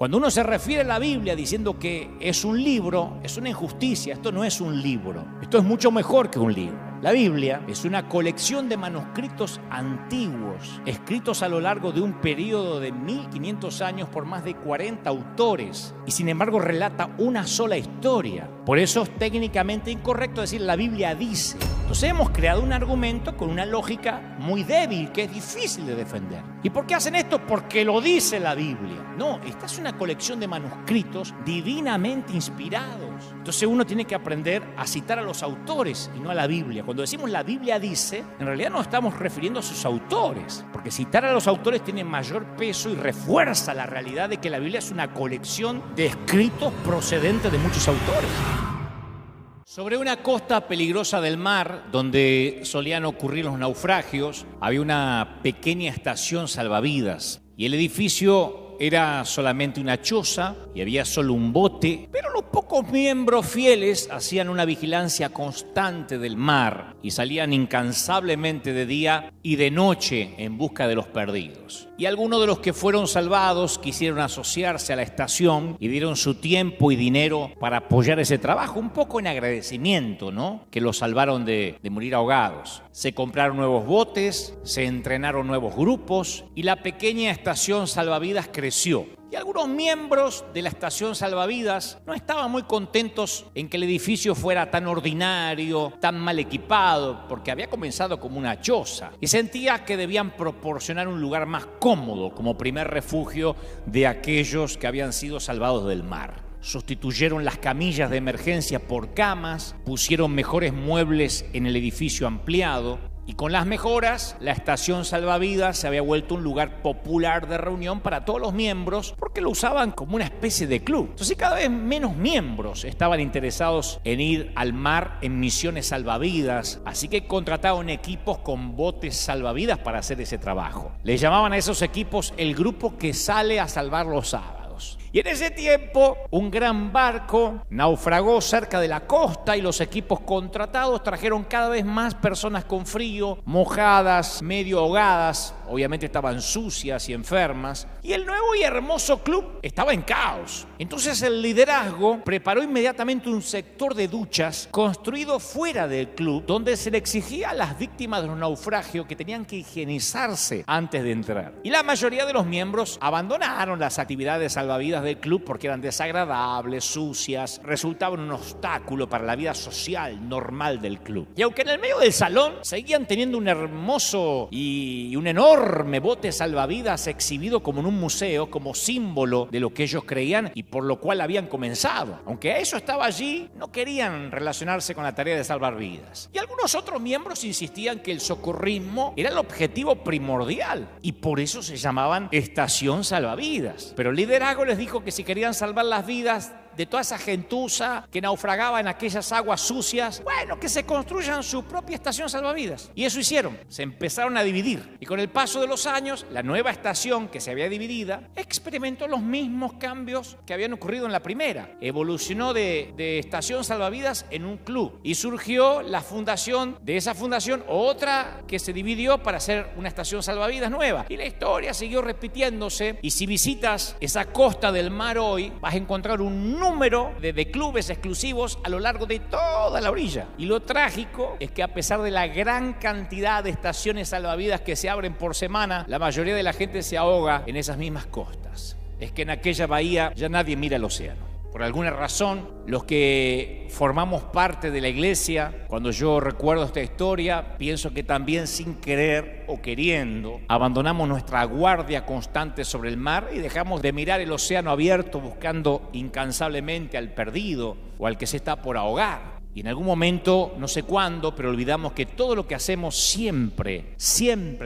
Cuando uno se refiere a la Biblia diciendo que es un libro, es una injusticia. Esto no es un libro. Esto es mucho mejor que un libro. La Biblia es una colección de manuscritos antiguos, escritos a lo largo de un periodo de 1500 años por más de 40 autores, y sin embargo relata una sola historia. Por eso es técnicamente incorrecto decir la Biblia dice. Entonces hemos creado un argumento con una lógica muy débil, que es difícil de defender. ¿Y por qué hacen esto? Porque lo dice la Biblia. No, esta es una colección de manuscritos divinamente inspirados. Entonces uno tiene que aprender a citar a los autores y no a la Biblia. Cuando decimos la Biblia dice, en realidad nos estamos refiriendo a sus autores, porque citar a los autores tiene mayor peso y refuerza la realidad de que la Biblia es una colección de escritos procedentes de muchos autores. Sobre una costa peligrosa del mar, donde solían ocurrir los naufragios, había una pequeña estación salvavidas y el edificio era solamente una choza y había solo un bote, pero los pocos miembros fieles hacían una vigilancia constante del mar y salían incansablemente de día y de noche en busca de los perdidos. Y algunos de los que fueron salvados quisieron asociarse a la estación y dieron su tiempo y dinero para apoyar ese trabajo, un poco en agradecimiento, ¿no? Que los salvaron de morir ahogados. Se compraron nuevos botes, se entrenaron nuevos grupos y la pequeña estación salvavidas creció. Y algunos miembros de la estación salvavidas no estaban muy contentos en que el edificio fuera tan ordinario, tan mal equipado, porque había comenzado como una choza y sentía que debían proporcionar un lugar más cómodo como primer refugio de aquellos que habían sido salvados del mar. Sustituyeron las camillas de emergencia por camas, pusieron mejores muebles en el edificio ampliado. Y con las mejoras, la estación salvavidas se había vuelto un lugar popular de reunión para todos los miembros porque lo usaban como una especie de club. Entonces cada vez menos miembros estaban interesados en ir al mar en misiones salvavidas, así que contrataron equipos con botes salvavidas para hacer ese trabajo. Les llamaban a esos equipos el grupo que sale a salvar los sábados. Y en ese tiempo, un gran barco naufragó cerca de la costa y los equipos contratados trajeron cada vez más personas con frío, mojadas, medio ahogadas, obviamente estaban sucias y enfermas, y el nuevo y hermoso club estaba en caos. Entonces el liderazgo preparó inmediatamente un sector de duchas construido fuera del club, donde se le exigía a las víctimas de los naufragios que tenían que higienizarse antes de entrar. Y la mayoría de los miembros abandonaron las actividades salvavidas del club porque eran desagradables, sucias, resultaban un obstáculo para la vida social normal del club. Y aunque en el medio del salón seguían teniendo un hermoso y un enorme bote salvavidas exhibido como en un museo, como símbolo de lo que ellos creían y por lo cual habían comenzado. Aunque eso estaba allí, no querían relacionarse con la tarea de salvar vidas. Y algunos otros miembros insistían que el socorrismo era el objetivo primordial y por eso se llamaban estación salvavidas. Pero el liderazgo les dijo que si querían salvar las vidas de toda esa gentuza que naufragaba en aquellas aguas sucias, bueno, que se construyan su propia estación salvavidas. Y eso hicieron, se empezaron a dividir. Y con el paso de los años, la nueva estación que se había dividida experimentó los mismos cambios que habían ocurrido en la primera. Evolucionó de estación salvavidas en un club. Y surgió la fundación de esa fundación, otra que se dividió para hacer una estación salvavidas nueva. Y la historia siguió repitiéndose. Y si visitas esa costa del mar hoy, vas a encontrar un número de clubes exclusivos a lo largo de toda la orilla. Y lo trágico es que a pesar de la gran cantidad de estaciones salvavidas que se abren por semana, la mayoría de la gente se ahoga en esas mismas costas. Es que en aquella bahía ya nadie mira el océano. Por alguna razón, los que formamos parte de la iglesia, cuando yo recuerdo esta historia, pienso que también sin querer o queriendo, abandonamos nuestra guardia constante sobre el mar y dejamos de mirar el océano abierto buscando incansablemente al perdido o al que se está por ahogar. Y en algún momento, no sé cuándo, pero olvidamos que todo lo que hacemos siempre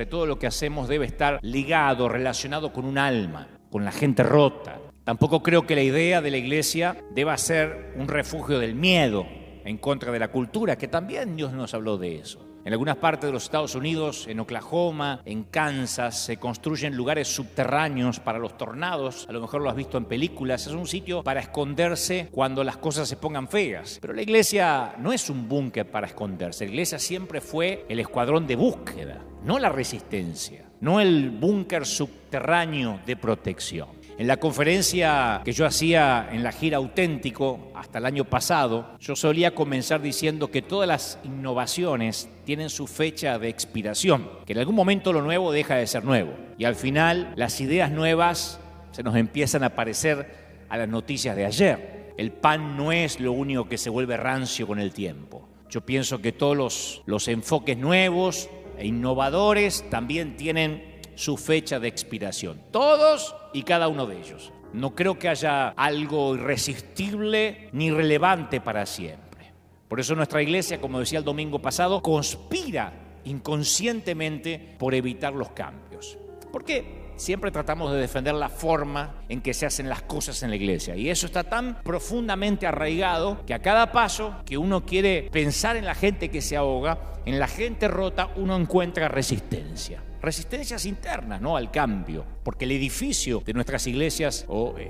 todo lo que hacemos debe estar ligado, relacionado con un alma, con la gente rota. Tampoco creo que la idea de la iglesia deba ser un refugio del miedo en contra de la cultura, que también Dios nos habló de eso. En algunas partes de los Estados Unidos, en Oklahoma, en Kansas, se construyen lugares subterráneos para los tornados. A lo mejor lo has visto en películas. Es un sitio para esconderse cuando las cosas se pongan feas. Pero la iglesia no es un búnker para esconderse. La iglesia siempre fue el escuadrón de búsqueda, no la resistencia, no el búnker subterráneo de protección. En la conferencia que yo hacía en la gira Auténtico hasta el año pasado, yo solía comenzar diciendo que todas las innovaciones tienen su fecha de expiración, que en algún momento lo nuevo deja de ser nuevo y al final las ideas nuevas se nos empiezan a parecer a las noticias de ayer. El pan no es lo único que se vuelve rancio con el tiempo. Yo pienso que todos los enfoques nuevos e innovadores también tienen su fecha de expiración. Todos y cada uno de ellos. No creo que haya algo irresistible ni relevante para siempre. Por eso nuestra iglesia, como decía el domingo pasado, conspira inconscientemente por evitar los cambios. ¿Por qué? Siempre tratamos de defender la forma en que se hacen las cosas en la iglesia. Y eso está tan profundamente arraigado que a cada paso que uno quiere pensar en la gente que se ahoga, en la gente rota, uno encuentra resistencia. Resistencias internas, ¿no?, al cambio, porque el edificio de nuestras iglesias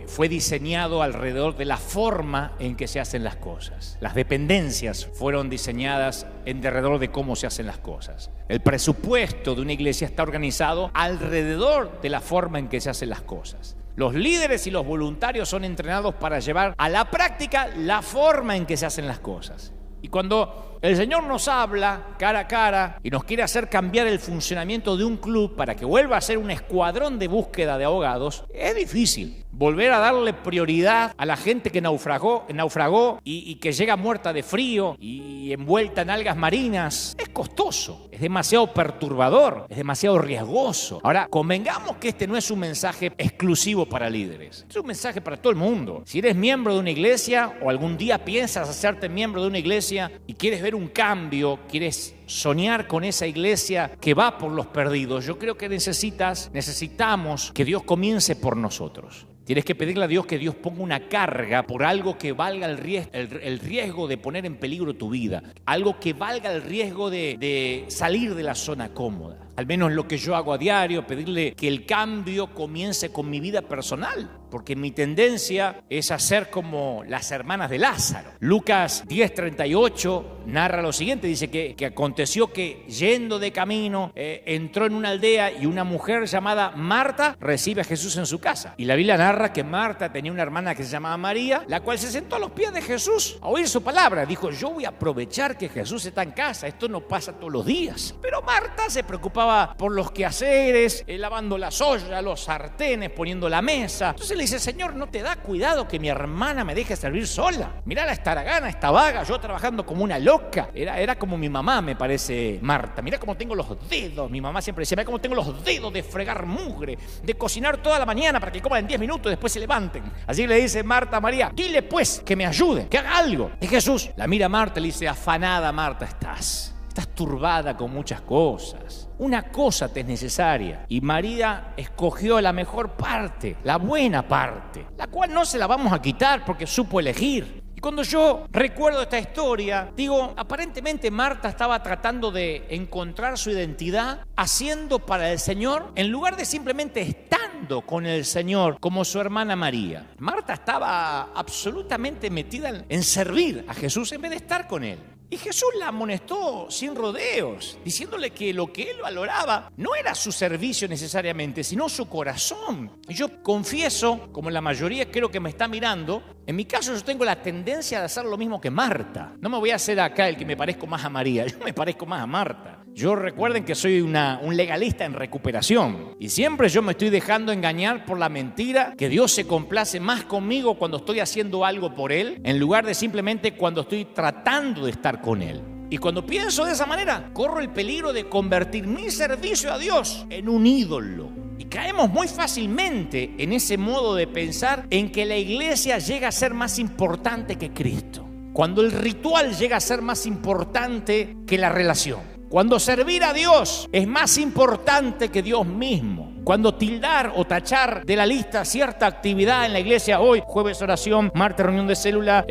fue diseñado alrededor de la forma en que se hacen las cosas. Las dependencias fueron diseñadas alrededor de cómo se hacen las cosas. El presupuesto de una iglesia está organizado alrededor de la forma en que se hacen las cosas. Los líderes y los voluntarios son entrenados para llevar a la práctica la forma en que se hacen las cosas. Y cuando el Señor nos habla cara a cara y nos quiere hacer cambiar el funcionamiento de un club para que vuelva a ser un escuadrón de búsqueda de ahogados, es difícil. Volver a darle prioridad a la gente que naufragó y que llega muerta de frío y envuelta en algas marinas es costoso, es demasiado perturbador, es demasiado riesgoso. Ahora, convengamos que este no es un mensaje exclusivo para líderes, es un mensaje para todo el mundo. Si eres miembro de una iglesia o algún día piensas hacerte miembro de una iglesia y quieres ver un cambio, quieres soñar con esa iglesia que va por los perdidos, yo creo que necesitamos que Dios comience por nosotros. Tienes que pedirle a Dios que Dios ponga una carga por algo que valga el riesgo de poner en peligro tu vida, algo que valga el riesgo de salir de la zona cómoda. Al menos lo que yo hago a diario, pedirle que el cambio comience con mi vida personal, porque mi tendencia es hacer como las hermanas de Lázaro. Lucas 10:38 narra lo siguiente, dice que aconteció que yendo de camino entró en una aldea y una mujer llamada Marta recibe a Jesús en su casa. Y la Biblia narra que Marta tenía una hermana que se llamaba María, la cual se sentó a los pies de Jesús a oír su palabra. Dijo, yo voy a aprovechar que Jesús está en casa, esto no pasa todos los días. Pero Marta se preocupaba por los quehaceres, lavando las ollas, los sartenes, poniendo la mesa. Entonces le dice, Señor, ¿no te da cuidado que mi hermana me deje servir sola? Mirá la estaragana, esta vaga, yo trabajando como una loca. Era como mi mamá, me parece, Marta. Mirá cómo tengo los dedos. Mi mamá siempre decía, mirá cómo tengo los dedos de fregar mugre, de cocinar toda la mañana para que coman en 10 minutos y después se levanten. Así le dice Marta a María, dile pues que me ayude, que haga algo. Y Jesús la mira a Marta y le dice, afanada Marta estás turbada con muchas cosas. Una cosa te es necesaria. Y María escogió la mejor parte, la buena parte, la cual no se la vamos a quitar porque supo elegir. Y cuando yo recuerdo esta historia, digo, aparentemente Marta estaba tratando de encontrar su identidad haciendo para el Señor en lugar de simplemente estando con el Señor como su hermana María. Marta estaba absolutamente metida en servir a Jesús en vez de estar con Él. Y Jesús la amonestó sin rodeos, diciéndole que lo que él valoraba no era su servicio necesariamente, sino su corazón. Y yo confieso, como la mayoría creo que me está mirando, en mi caso yo tengo la tendencia de hacer lo mismo que Marta. No me voy a hacer acá el que me parezco más a María, yo me parezco más a Marta. Yo recuerden que soy un legalista en recuperación y siempre yo me estoy dejando engañar por la mentira que Dios se complace más conmigo cuando estoy haciendo algo por Él en lugar de simplemente cuando estoy tratando de estar con Él. Y cuando pienso de esa manera, corro el peligro de convertir mi servicio a Dios en un ídolo. Y caemos muy fácilmente en ese modo de pensar en que la iglesia llega a ser más importante que Cristo. Cuando el ritual llega a ser más importante que la relación. Cuando servir a Dios es más importante que Dios mismo. Cuando tildar o tachar de la lista cierta actividad en la iglesia, hoy jueves oración, martes reunión de célula,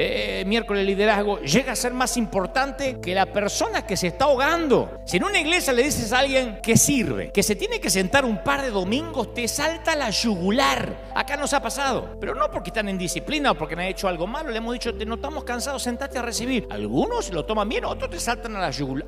miércoles liderazgo, llega a ser más importante que la persona que se está ahogando. Si en una iglesia le dices a alguien que sirve, que se tiene que sentar un par de domingos, te salta la yugular. Acá nos ha pasado, pero no porque están en disciplina o porque han hecho algo malo. Le hemos dicho, te notamos cansados, sentate a recibir. Algunos lo toman bien, otros te saltan a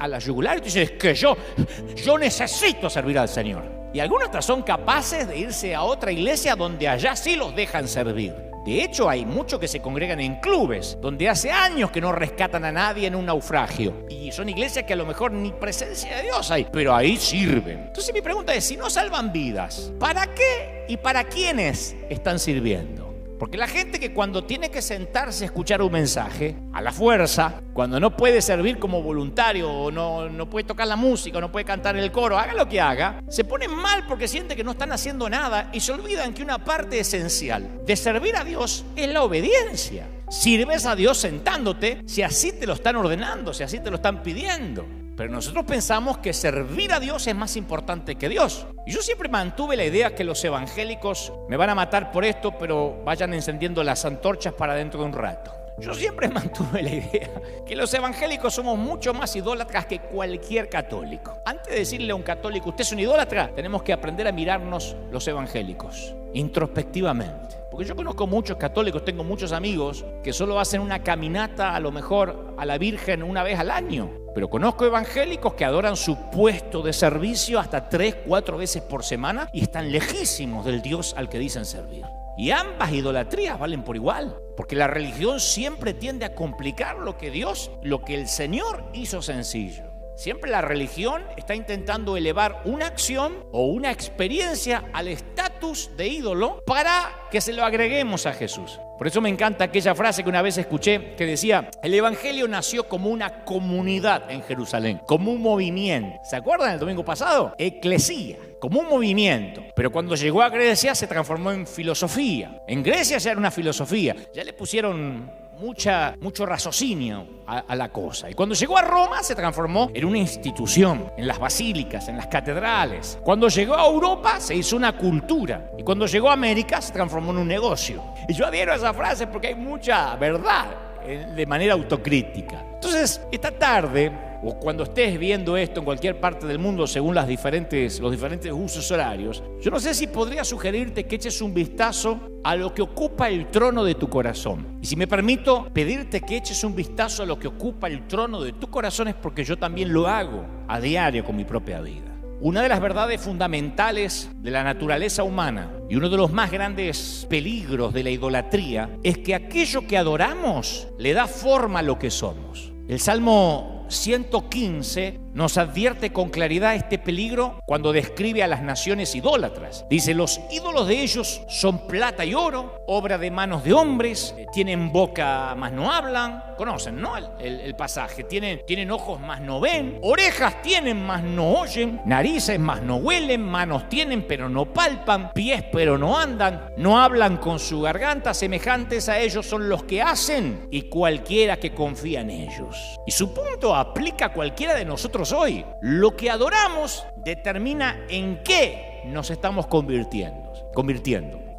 la yugular y te dicen, es que yo necesito servir al Señor. Y algunos hasta son capaces de irse a otra iglesia donde allá sí los dejan servir. De hecho, hay muchos que se congregan en clubes, donde hace años que no rescatan a nadie en un naufragio. Y son iglesias que a lo mejor ni presencia de Dios hay, pero ahí sirven. Entonces mi pregunta es, si no salvan vidas, ¿para qué y para quiénes están sirviendo? Porque la gente que cuando tiene que sentarse a escuchar un mensaje, a la fuerza, cuando no puede servir como voluntario, o no puede tocar la música, o no puede cantar en el coro, haga lo que haga, se ponen mal porque siente que no están haciendo nada y se olvidan que una parte esencial de servir a Dios es la obediencia. Sirves a Dios sentándote si así te lo están ordenando, si así te lo están pidiendo. Pero nosotros pensamos que servir a Dios es más importante que Dios. Y yo siempre mantuve la idea que los evangélicos me van a matar por esto, pero vayan encendiendo las antorchas para dentro de un rato. Yo siempre mantuve la idea que los evangélicos somos mucho más idólatras que cualquier católico. Antes de decirle a un católico, usted es un idólatra, tenemos que aprender a mirarnos los evangélicos introspectivamente. Porque yo conozco muchos católicos, tengo muchos amigos que solo hacen una caminata a lo mejor a la Virgen una vez al año. Pero conozco evangélicos que adoran su puesto de servicio hasta 3-4 veces por semana y están lejísimos del Dios al que dicen servir. Y ambas idolatrías valen por igual, porque la religión siempre tiende a complicar lo que el Señor hizo sencillo. Siempre la religión está intentando elevar una acción o una experiencia al estatus de ídolo para que se lo agreguemos a Jesús. Por eso me encanta aquella frase que una vez escuché que decía: el evangelio nació como una comunidad en Jerusalén, como un movimiento. ¿Se acuerdan el domingo pasado? Eclesía, como un movimiento. Pero cuando llegó a Grecia se transformó en filosofía. En Grecia ya era una filosofía, ya le pusieron mucho raciocinio a la cosa. Y cuando llegó a Roma se transformó en una institución, en las basílicas, en las catedrales. Cuando llegó a Europa se hizo una cultura. Y cuando llegó a América se transformó en un negocio. Y yo adhiero a esa frase porque hay mucha verdad de manera autocrítica. Entonces, esta tarde, o cuando estés viendo esto en cualquier parte del mundo según los diferentes usos horarios, yo no sé si podría sugerirte que eches un vistazo a lo que ocupa el trono de tu corazón. Y si me permito pedirte que eches un vistazo a lo que ocupa el trono de tu corazón, es porque yo también lo hago a diario con mi propia vida. Una de las verdades fundamentales de la naturaleza humana y uno de los más grandes peligros de la idolatría es que aquello que adoramos le da forma a lo que somos. El Salmo 115 nos advierte con claridad este peligro cuando describe a las naciones idólatras. Dice: los ídolos de ellos son plata y oro, obra de manos de hombres, tienen boca mas no hablan. Conocen, ¿no? El pasaje. Tienen ojos mas no ven, orejas tienen mas no oyen, narices mas no huelen, manos tienen pero no palpan, pies pero no andan, no hablan con su garganta, semejantes a ellos son los que hacen y cualquiera que confía en ellos. Y su punto aplica a cualquiera de nosotros hoy. Lo que adoramos determina en qué nos estamos convirtiendo.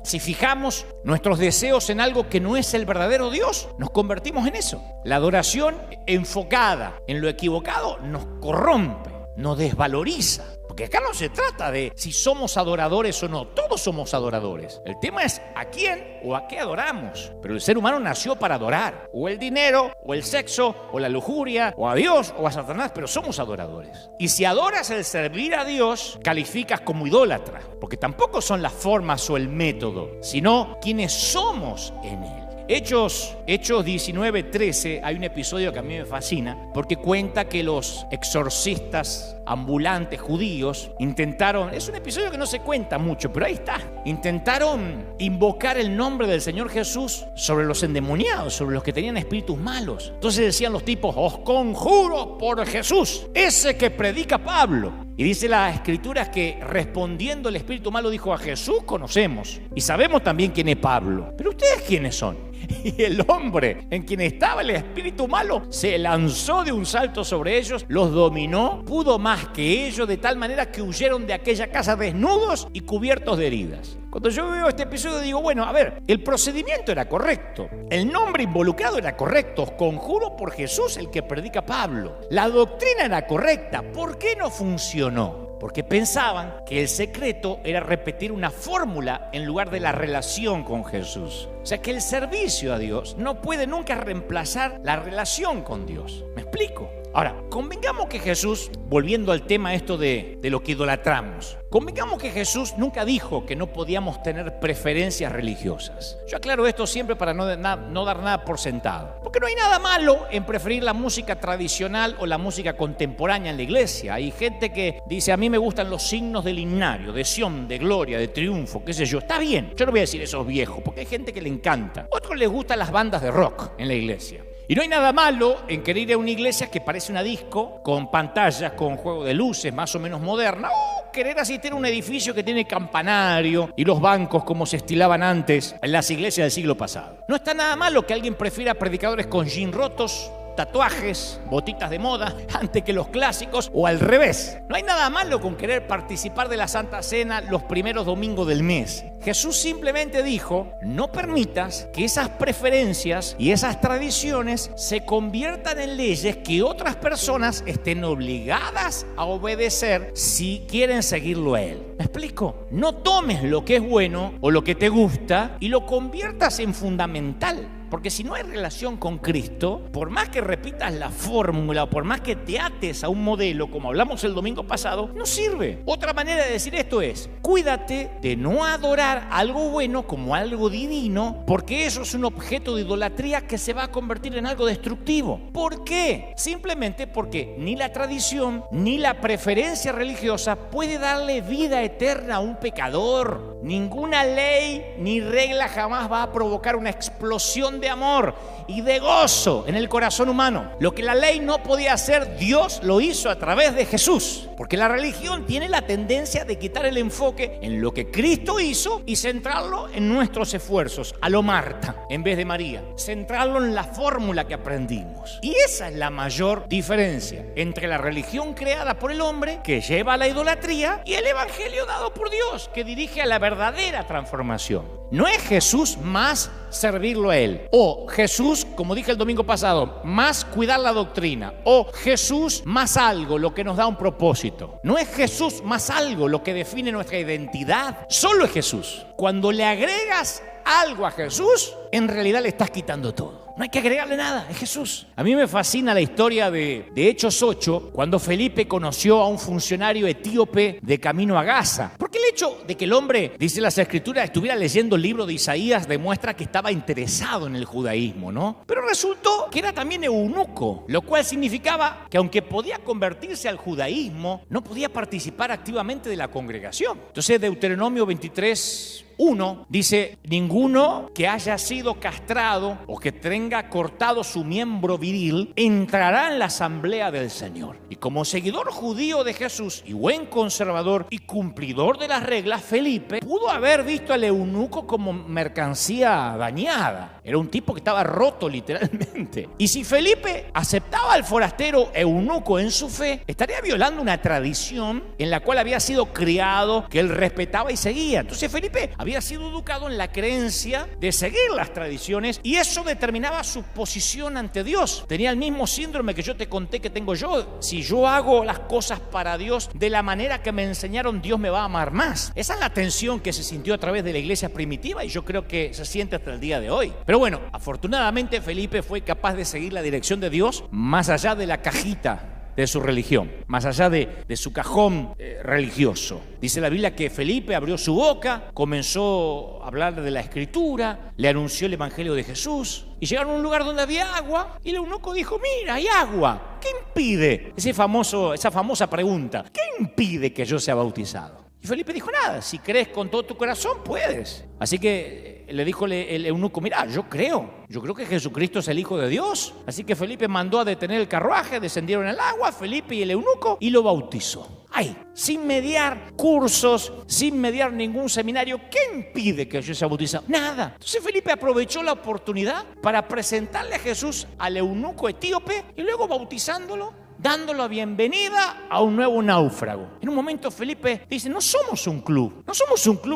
Si fijamos nuestros deseos en algo que no es el verdadero Dios, nos convertimos en eso. La adoración enfocada en lo equivocado nos corrompe, nos desvaloriza. Porque acá no se trata de si somos adoradores o no, todos somos adoradores. El tema es a quién o a qué adoramos. Pero el ser humano nació para adorar, o el dinero, o el sexo, o la lujuria, o a Dios, o a Satanás, pero somos adoradores. Y si adoras el servir a Dios, calificas como idólatra, porque tampoco son las formas o el método, sino quienes somos en Él. Hechos 19:13, hay un episodio que a mí me fascina porque cuenta que los exorcistas ambulantes judíos intentaron, es un episodio que no se cuenta mucho, pero ahí está, intentaron invocar el nombre del Señor Jesús sobre los endemoniados, sobre los que tenían espíritus malos. Entonces decían los tipos: os conjuro por Jesús, ese que predica Pablo. Y dice la Escritura que respondiendo el espíritu malo dijo: a Jesús conocemos y sabemos también quién es Pablo, pero ¿ustedes quiénes son? Y el hombre en quien estaba el espíritu malo se lanzó de un salto sobre ellos, los dominó, pudo más que ellos, de tal manera que huyeron de aquella casa desnudos y cubiertos de heridas. Cuando yo veo este episodio digo, bueno, a ver, el procedimiento era correcto, el nombre involucrado era correcto, os conjuro por Jesús, el que predica Pablo. La doctrina era correcta, ¿por qué no funcionó? Porque pensaban que el secreto era repetir una fórmula en lugar de la relación con Jesús. O sea que el servicio a Dios no puede nunca reemplazar la relación con Dios. ¿Me explico? Ahora, convengamos que Jesús, volviendo al tema esto de lo que idolatramos, convengamos que Jesús nunca dijo que no podíamos tener preferencias religiosas. Yo aclaro esto siempre para no dar nada por sentado. Porque no hay nada malo en preferir la música tradicional o la música contemporánea en la iglesia. Hay gente que dice, a mí me gustan los signos del himnario, de Sión, de gloria, de triunfo, qué sé yo. Está bien, yo no voy a decir esos viejos, porque hay gente que le encanta. A otros les gustan las bandas de rock en la iglesia. Y no hay nada malo en querer ir a una iglesia que parece una disco, con pantallas, con juego de luces más o menos moderna, o querer asistir a un edificio que tiene campanario y los bancos como se estilaban antes en las iglesias del siglo pasado. No está nada malo que alguien prefiera predicadores con jeans rotos, tatuajes, botitas de moda, antes que los clásicos, o al revés. No hay nada malo con querer participar de la Santa Cena los primeros domingos del mes. Jesús simplemente dijo, no permitas que esas preferencias y esas tradiciones se conviertan en leyes que otras personas estén obligadas a obedecer si quieren seguirlo a Él. ¿Me explico? No tomes lo que es bueno o lo que te gusta y lo conviertas en fundamental. Porque si no hay relación con Cristo, por más que repitas la fórmula o por más que te ates a un modelo, como hablamos el domingo pasado, no sirve. Otra manera de decir esto es, cuídate de no adorar algo bueno como algo divino, porque eso es un objeto de idolatría que se va a convertir en algo destructivo. ¿Por qué? Simplemente porque ni la tradición ni la preferencia religiosa puede darle vida eterna a un pecador. Ninguna ley ni regla jamás va a provocar una explosión de amor y de gozo en el corazón humano. Lo que la ley no podía hacer, Dios lo hizo a través de Jesús. Porque la religión tiene la tendencia de quitar el enfoque en lo que Cristo hizo y centrarlo en nuestros esfuerzos, a lo Marta en vez de María. Centrarlo en la fórmula que aprendimos. Y esa es la mayor diferencia entre la religión creada por el hombre, que lleva a la idolatría, y el evangelio dado por Dios, que dirige a la verdadera transformación. No es Jesús más servirlo a Él, o Jesús, como dije el domingo pasado, más cuidar la doctrina, o Jesús más algo, lo que nos da un propósito. No es Jesús más algo lo que define nuestra identidad, solo es Jesús. Cuando le agregas algo a Jesús, en realidad le estás quitando todo. No hay que agregarle nada, es Jesús. A mí me fascina la historia de Hechos 8, cuando Felipe conoció a un funcionario etíope de camino a Gaza. Porque el hecho de que el hombre, dice las Escrituras, estuviera leyendo el libro de Isaías demuestra que estaba interesado en el judaísmo, ¿no? Pero resultó que era también eunuco, lo cual significaba que aunque podía convertirse al judaísmo, no podía participar activamente de la congregación. Entonces Deuteronomio 23:1 dice, ninguno que haya sido castrado o que tenga cortado su miembro viril entrará en la asamblea del Señor. Y como seguidor judío de Jesús y buen conservador y cumplidor de las reglas, Felipe pudo haber visto al eunuco como mercancía dañada. Era un tipo que estaba roto literalmente. Y si Felipe aceptaba al forastero eunuco en su fe, estaría violando una tradición en la cual había sido criado, que él respetaba y seguía. Entonces Felipe había sido educado en la creencia de seguir las tradiciones y eso determinaba su posición ante Dios. Tenía el mismo síndrome que yo te conté que tengo yo. Si yo hago las cosas para Dios de la manera que me enseñaron, Dios me va a amar más. Esa es la tensión que se sintió a través de la iglesia primitiva y yo creo que se siente hasta el día de hoy. Pero bueno, afortunadamente Felipe fue capaz de seguir la dirección de Dios más allá de la cajita de su religión, más allá de su cajón religioso. Dice la Biblia que Felipe abrió su boca, comenzó a hablar de la Escritura, le anunció el Evangelio de Jesús y llegaron a un lugar donde había agua y el eunuco dijo, mira, hay agua, ¿qué impide? Esa famosa pregunta, ¿qué impide que yo sea bautizado? Y Felipe dijo, nada, si crees con todo tu corazón, puedes. Así que le dijo el eunuco, mira, yo creo que Jesucristo es el Hijo de Dios. Así que Felipe mandó a detener el carruaje, descendieron al agua, Felipe y el eunuco, y lo bautizó. Ay, sin mediar cursos, sin mediar ningún seminario, ¿qué impide que yo sea bautizado? Nada. Entonces Felipe aprovechó la oportunidad para presentarle a Jesús al eunuco etíope y luego bautizándolo, dándolo la bienvenida a un nuevo náufrago. En un momento Felipe dice, no somos un club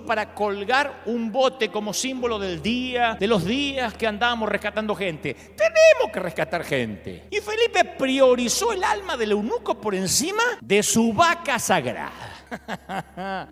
para colgar un bote como símbolo del día, de los días que andábamos rescatando gente. Tenemos que rescatar gente. Y Felipe priorizó el alma del eunuco por encima de su vaca sagrada.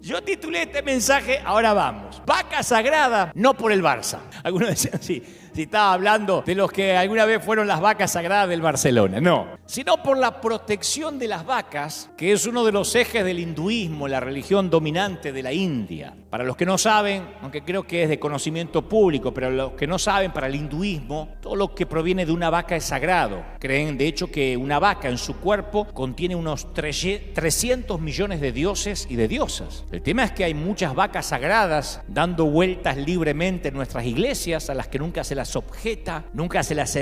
Yo titulé este mensaje, ahora vamos, vaca sagrada, no por el Barça. Algunos decían, sí, si estaba hablando de los que alguna vez fueron las vacas sagradas del Barcelona. No, sino por la protección de las vacas, que es uno de los ejes del hinduismo, la religión dominante de la India. Para los que no saben, aunque creo que es de conocimiento público, pero los que no saben, para el hinduismo, todo lo que proviene de una vaca es sagrado. Creen, de hecho, que una vaca en su cuerpo contiene unos 300 millones de dioses y de diosas. El tema es que hay muchas vacas sagradas dando vueltas libremente en nuestras iglesias, a las que nunca se las objeta, nunca se las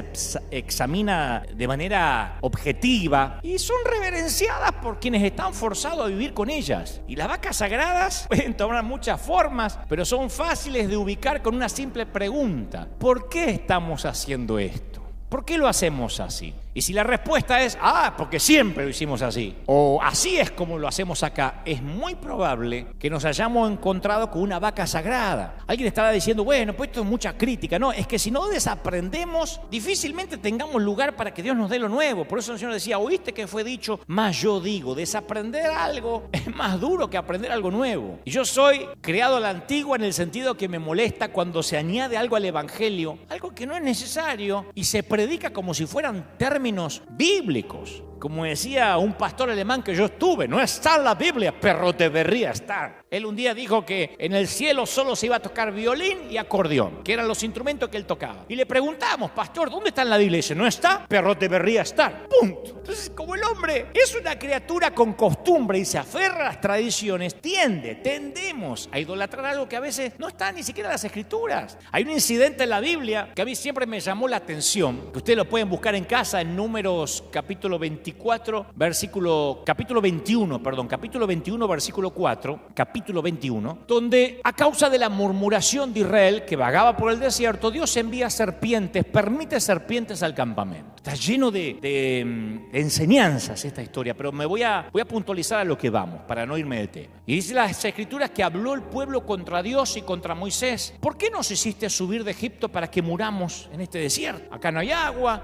examina de manera objetiva y son reverenciadas por quienes están forzados a vivir con ellas. Y las vacas sagradas pueden tomar muchas formas, pero son fáciles de ubicar con una simple pregunta: ¿por qué estamos haciendo esto? ¿Por qué lo hacemos así? Y si la respuesta es, porque siempre lo hicimos así, o así es como lo hacemos acá, es muy probable que nos hayamos encontrado con una vaca sagrada. Alguien estará diciendo, bueno, pues esto es mucha crítica. No, es que si no desaprendemos, difícilmente tengamos lugar para que Dios nos dé lo nuevo. Por eso el Señor decía, oíste que fue dicho, mas yo digo, desaprender algo es más duro que aprender algo nuevo. Y yo soy criado a la antigua en el sentido que me molesta cuando se añade algo al evangelio, algo que no es necesario, y se predica como si fueran términos bíblicos. Como decía un pastor alemán que yo estuve, no está en la Biblia, pero debería estar. Él un día dijo que en el cielo solo se iba a tocar violín y acordeón, que eran los instrumentos que él tocaba. Y le preguntamos, pastor, ¿dónde está en la Biblia? Y dice, no está, pero debería estar. Punto. Entonces, como el hombre es una criatura con costumbre y se aferra a las tradiciones, tendemos a idolatrar algo que a veces no está ni siquiera en las Escrituras. Hay un incidente en la Biblia que a mí siempre me llamó la atención, que ustedes lo pueden buscar en casa en Números capítulo 24, capítulo 21, versículo 4, capítulo 21, donde a causa de la murmuración de Israel que vagaba por el desierto, Dios envía serpientes, permite serpientes al campamento. Está lleno de enseñanzas esta historia, pero me voy a puntualizar a lo que vamos, para no irme del tema. Y dice las Escrituras que habló el pueblo contra Dios y contra Moisés. ¿Por qué nos hiciste subir de Egipto para que muramos en este desierto? Acá no hay agua,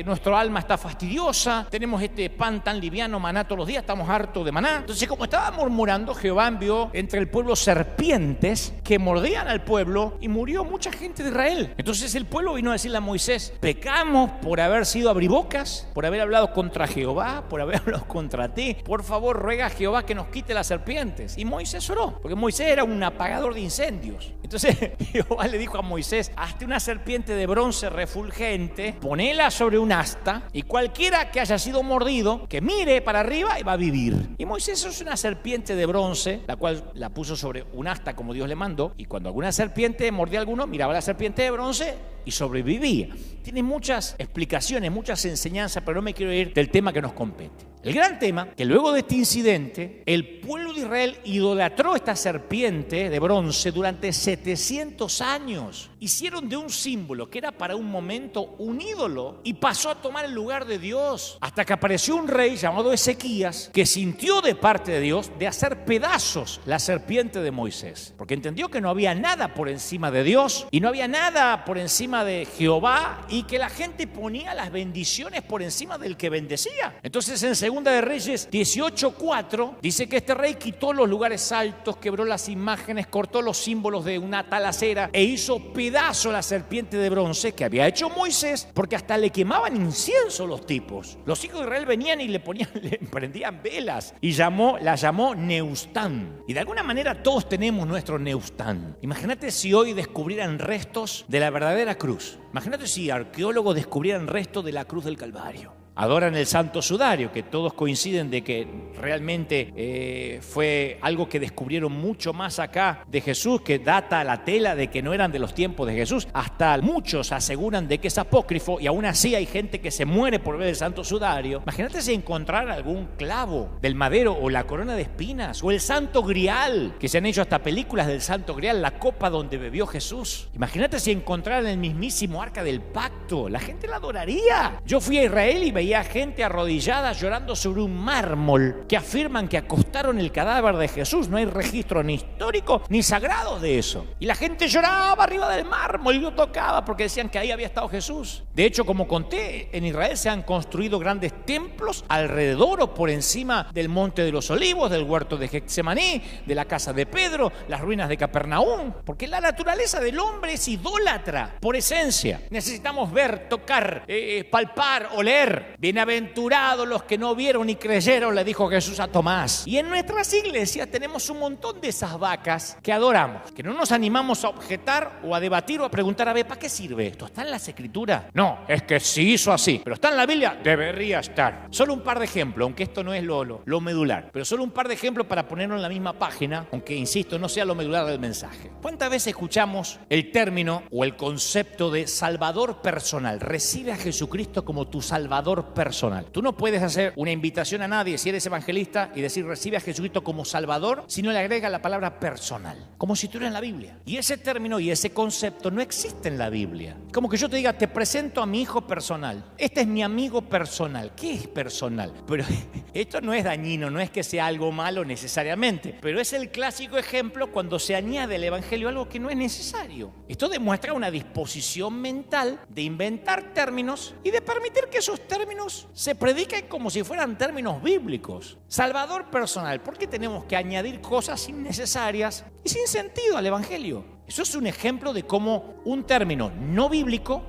nuestro alma está fastidiosa, tenemos este pan tan liviano, maná todos los días, estamos hartos de maná. Entonces, como estaba murmurando, Jehová envió entre el pueblo serpientes que mordían al pueblo y murió mucha gente de Israel. Entonces el pueblo vino a decirle a Moisés, pecamos por haber sido abribocas, por haber hablado contra Jehová, por haber hablado contra ti. Por favor, ruega a Jehová que nos quite las serpientes. Y Moisés oró, porque Moisés era un apagador de incendios. Entonces Jehová le dijo a Moisés, hazte una serpiente de bronce refulgente, ponela sobre un asta y cualquiera que haya sido mordido, que mire para arriba y va a vivir. Y Moisés es una serpiente de bronce, la cual la puso sobre un asta como Dios le mandó, y cuando alguna serpiente mordía a alguno, miraba la serpiente de bronce y sobrevivía. Tiene muchas explicaciones, muchas enseñanzas, pero no me quiero ir del tema que nos compete. El gran tema, que luego de este incidente, el pueblo de Israel idolatró esta serpiente de bronce durante 700 años. Hicieron de un símbolo que era para un momento un ídolo y pasó a tomar el lugar de Dios. Hasta que apareció un rey llamado Ezequías que sintió de parte de Dios de hacer pedazos la serpiente de Moisés. Porque entendió que no había nada por encima de Dios y no había nada por encima de Jehová y que la gente ponía las bendiciones por encima del que bendecía. Entonces en Segunda de Reyes 18:4 dice que este rey quitó los lugares altos, quebró las imágenes, cortó los símbolos de una talacera e hizo pedazo la serpiente de bronce que había hecho Moisés, porque hasta le quemaban incienso los tipos. Los hijos de Israel venían y le prendían velas y la llamó Neustán. Y de alguna manera todos tenemos nuestro Neustán. Imagínate si hoy descubrieran restos de la verdadera cruz. Imagínate si arqueólogos descubrieran restos de la cruz del Calvario. Adoran el Santo Sudario, que todos coinciden de que realmente fue algo que descubrieron mucho más acá de Jesús, que data la tela de que no eran de los tiempos de Jesús. Hasta muchos aseguran de que es apócrifo y aún así hay gente que se muere por ver el Santo Sudario. Imagínate si encontrar algún clavo del madero o la corona de espinas o el Santo Grial, que se han hecho hasta películas del Santo Grial, la copa donde bebió Jesús. Imagínate si encontraran el mismísimo Arca del Pacto, la gente la adoraría. Yo fui a Israel y veía gente arrodillada llorando sobre un mármol que afirman que acostaron el cadáver de Jesús. No hay registro ni histórico ni sagrado de eso. Y la gente lloraba arriba del mármol y lo tocaba porque decían que ahí había estado Jesús. De hecho, como conté, en Israel se han construido grandes templos alrededor o por encima del Monte de los Olivos, del huerto de Getsemaní, de la casa de Pedro, las ruinas de Capernaum, porque la naturaleza del hombre es idólatra por esencia. Necesitamos ver, tocar, palpar, oler. Bienaventurados los que no vieron ni creyeron, le dijo Jesús a Tomás. Y en nuestras iglesias tenemos un montón de esas vacas que adoramos, que no nos animamos a objetar o a debatir o a preguntar, a ver, ¿para qué sirve esto? ¿Está en las escrituras? No, es que se hizo así. ¿Pero está en la Biblia? Debería estar. Solo un par de ejemplos, aunque esto no es lo medular, pero solo un par de ejemplos para ponerlo en la misma página, aunque, insisto, no sea lo medular del mensaje. ¿Cuántas veces escuchamos el término o el concepto de salvador personal? Recibe a Jesucristo como tu salvador personal. Tú no puedes hacer una invitación a nadie si eres evangelista y decir recibe a Jesucristo como salvador si no le agrega la palabra personal, como si estuviera en la Biblia. Y ese término y ese concepto no existe en la Biblia. Como que yo te diga, te presento a mi hijo personal. Este es mi amigo personal. ¿Qué es personal? Pero esto no es dañino, no es que sea algo malo necesariamente, pero es el clásico ejemplo cuando se añade al evangelio algo que no es necesario. Esto demuestra una disposición mental de inventar términos y de permitir que esos términos se prediquen como si fueran términos bíblicos. Salvador personal, ¿por qué tenemos que añadir cosas innecesarias y sin sentido al evangelio? Eso es un ejemplo de cómo un término no bíblico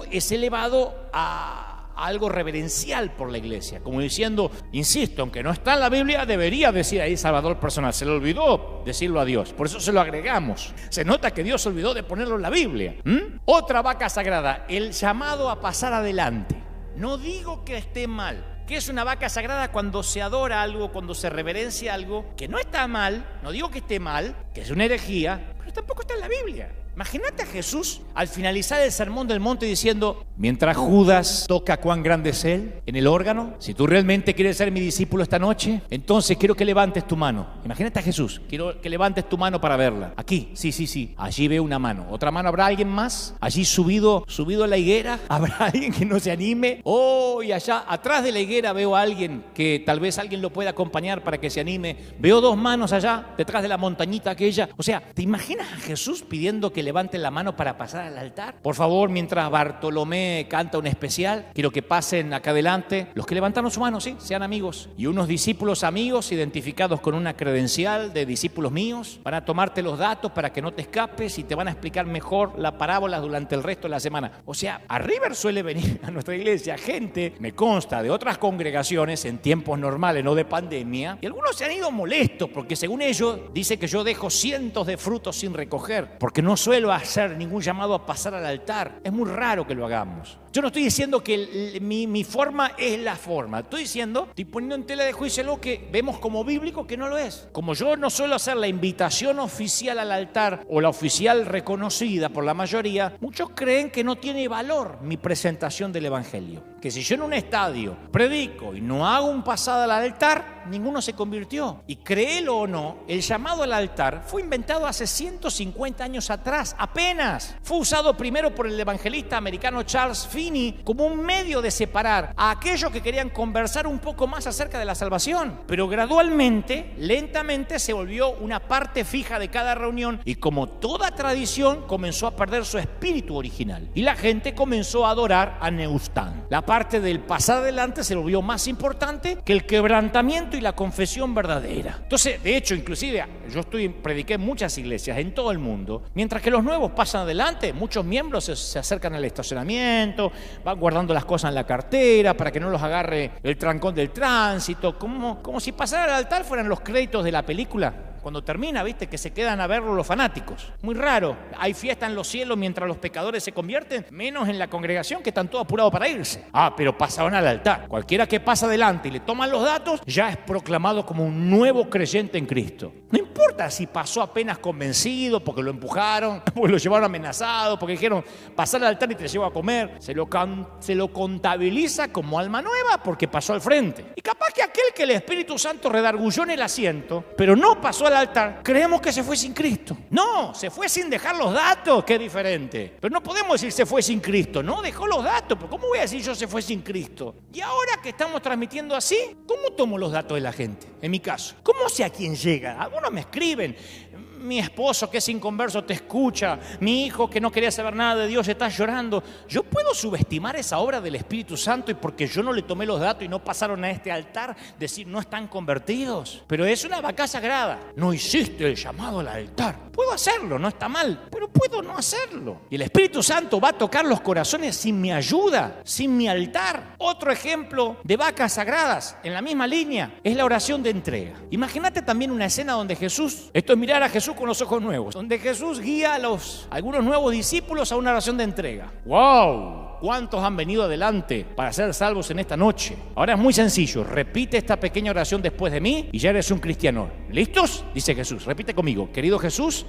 es elevado a algo reverencial por la iglesia, como diciendo, insisto, aunque no está en la Biblia, debería decir ahí salvador personal. Se le olvidó decirlo a Dios, por eso se lo agregamos. Se nota que Dios se olvidó de ponerlo en la Biblia. Otra vaca sagrada, el llamado a pasar adelante. No digo que esté mal. ¿Qué es una vaca sagrada? Cuando se adora algo, cuando se reverencia algo, que no está mal, no digo que esté mal, que es una herejía, pero tampoco está en la Biblia. Imagínate a Jesús al finalizar el sermón del monte diciendo, mientras Judas toca cuán grande es él en el órgano, si tú realmente quieres ser mi discípulo esta noche, entonces quiero que levantes tu mano. Imagínate a Jesús, quiero que levantes tu mano para verla. Aquí, sí, allí veo una mano. ¿Otra mano? ¿Habrá alguien más? Allí subido a la higuera, ¿habrá alguien que no se anime? Y allá atrás de la higuera veo a alguien que tal vez alguien lo pueda acompañar para que se anime. Veo dos manos allá, detrás de la montañita aquella. O sea, ¿te imaginas a Jesús pidiendo que levanten la mano para pasar al altar? Por favor, mientras Bartolomé canta un especial, quiero que pasen acá adelante los que levantaron su mano, sí, sean amigos. Y unos discípulos amigos identificados con una credencial de discípulos míos van a tomarte los datos para que no te escapes y te van a explicar mejor la parábola durante el resto de la semana. O sea, a River suele venir a nuestra iglesia gente, me consta, de otras congregaciones en tiempos normales, no de pandemia, y algunos se han ido molestos porque según ellos dice que yo dejo cientos de frutos sin recoger porque no suelo hacer ningún llamado a pasar al altar. Es muy raro que lo hagamos. Yo no estoy diciendo que mi forma es la forma. Estoy poniendo en tela de juicio algo que vemos como bíblico que no lo es. Como yo no suelo hacer la invitación oficial al altar o la oficial reconocida por la mayoría, muchos creen que no tiene valor mi presentación del evangelio. Que si yo en un estadio predico y no hago un pasado al altar, ninguno se convirtió. Y créelo o no, el llamado al altar fue inventado hace 150 años atrás, apenas. Fue usado primero por el evangelista americano Charles Finney como un medio de separar a aquellos que querían conversar un poco más acerca de la salvación. Pero gradualmente, lentamente se volvió una parte fija de cada reunión y como toda tradición comenzó a perder su espíritu original. Y la gente comenzó a adorar a Nehushtan. La parte del pasar adelante se volvió más importante que el quebrantamiento y la confesión verdadera. Entonces, de hecho, inclusive yo prediqué en muchas iglesias en todo el mundo, mientras que los nuevos pasan adelante, muchos miembros se acercan al estacionamiento, van guardando las cosas en la cartera para que no los agarre el trancón del tránsito, como si pasar al altar fueran los créditos de la película. Cuando termina, viste, que se quedan a verlo los fanáticos. Muy raro. Hay fiesta en los cielos mientras los pecadores se convierten, menos en la congregación que están todos apurados para irse. Pero pasaron al altar. Cualquiera que pasa adelante y le toman los datos, ya es proclamado como un nuevo creyente en Cristo. No importa si pasó apenas convencido, porque lo empujaron, porque lo llevaron amenazado, porque dijeron, pasar al altar y te llevo a comer. Se lo contabiliza como alma nueva porque pasó al frente. Y capaz es que aquel que el Espíritu Santo redargulló en el asiento, pero no pasó al altar, creemos que se fue sin Cristo. No, se fue sin dejar los datos, que es diferente. Pero no podemos decir se fue sin Cristo, no, dejó los datos. ¿Pero cómo voy a decir yo se fue sin Cristo? Y ahora que estamos transmitiendo así, ¿cómo tomo los datos de la gente? En mi caso, ¿cómo sé a quién llega? Algunos me escriben. Mi esposo que es inconverso te escucha, mi hijo que no quería saber nada de Dios está llorando. ¿Yo puedo subestimar esa obra del Espíritu Santo y porque yo no le tomé los datos y no pasaron a este altar, decir no están convertidos? Pero es una vaca sagrada. No hiciste el llamado al altar. Puedo hacerlo, no está mal, pero puedo no hacerlo. Y el Espíritu Santo va a tocar los corazones sin mi ayuda, sin mi altar. Otro ejemplo de vacas sagradas en la misma línea es la oración de entrega. Imagínate también una escena donde Jesús, esto es mirar a Jesús con los ojos nuevos, donde Jesús guía a algunos nuevos discípulos a una oración de entrega. ¡Wow! ¿Cuántos han venido adelante para ser salvos en esta noche? Ahora es muy sencillo. Repite esta pequeña oración después de mí y ya eres un cristiano. ¿Listos? Dice Jesús. Repite conmigo. Querido Jesús,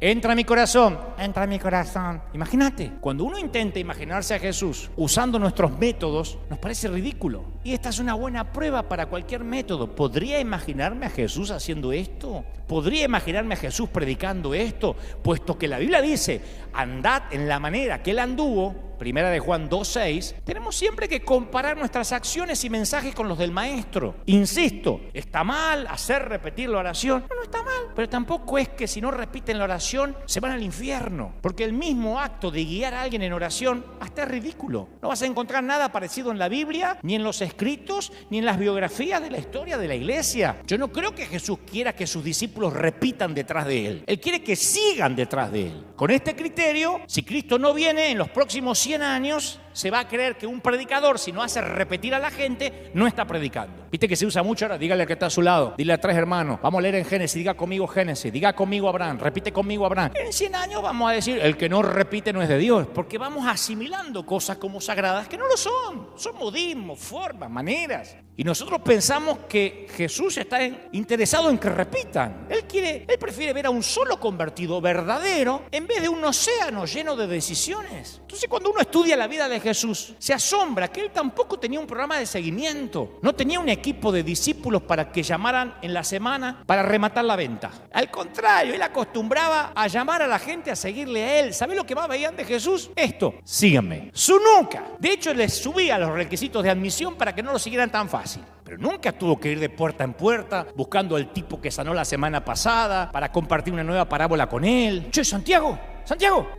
entra a mi corazón. Entra a mi corazón. Imagínate, cuando uno intenta imaginarse a Jesús usando nuestros métodos, nos parece ridículo. Y esta es una buena prueba para cualquier método. ¿Podría imaginarme a Jesús haciendo esto? ¿Podría imaginarme a Jesús predicando esto? Puesto que la Biblia dice, andad en la manera que él anduvo. Primera de Juan 2:6, tenemos siempre que comparar nuestras acciones y mensajes con los del maestro. Insisto, ¿está mal repetir la oración? No está mal, pero tampoco es que si no repiten la oración se van al infierno, porque el mismo acto de guiar a alguien en oración hasta es ridículo. No vas a encontrar nada parecido en la Biblia, ni en los escritos, ni en las biografías de la historia de la iglesia. Yo no creo que Jesús quiera que sus discípulos repitan detrás de él. Él quiere que sigan detrás de él. Con este criterio, si Cristo no viene en los próximos 100 años, se va a creer que un predicador, si no hace repetir a la gente, no está predicando. Viste que se usa mucho ahora, dígale al que está a su lado, dile a 3 hermanos, vamos a leer en Génesis, diga conmigo Génesis, diga conmigo Abraham, repite conmigo Abraham. En 100 años vamos a decir, el que no repite no es de Dios, porque vamos asimilando cosas como sagradas que no lo son. Son modismos, formas, maneras. Y nosotros pensamos que Jesús está interesado en que repitan. Él prefiere ver a un solo convertido verdadero en vez de un océano lleno de decisiones. Entonces, cuando uno estudia la vida de Jesús, se asombra que él tampoco tenía un programa de seguimiento. No tenía un equipo de discípulos para que llamaran en la semana para rematar la venta. Al contrario, él acostumbraba a llamar a la gente a seguirle a él. ¿Sabés lo que más veían de Jesús? Esto, síganme. Su nuca. De hecho, les subía los requisitos de admisión para que no lo siguieran tan fácil. Pero nunca tuvo que ir de puerta en puerta buscando al tipo que sanó la semana pasada para compartir una nueva parábola con él. Che, Santiago,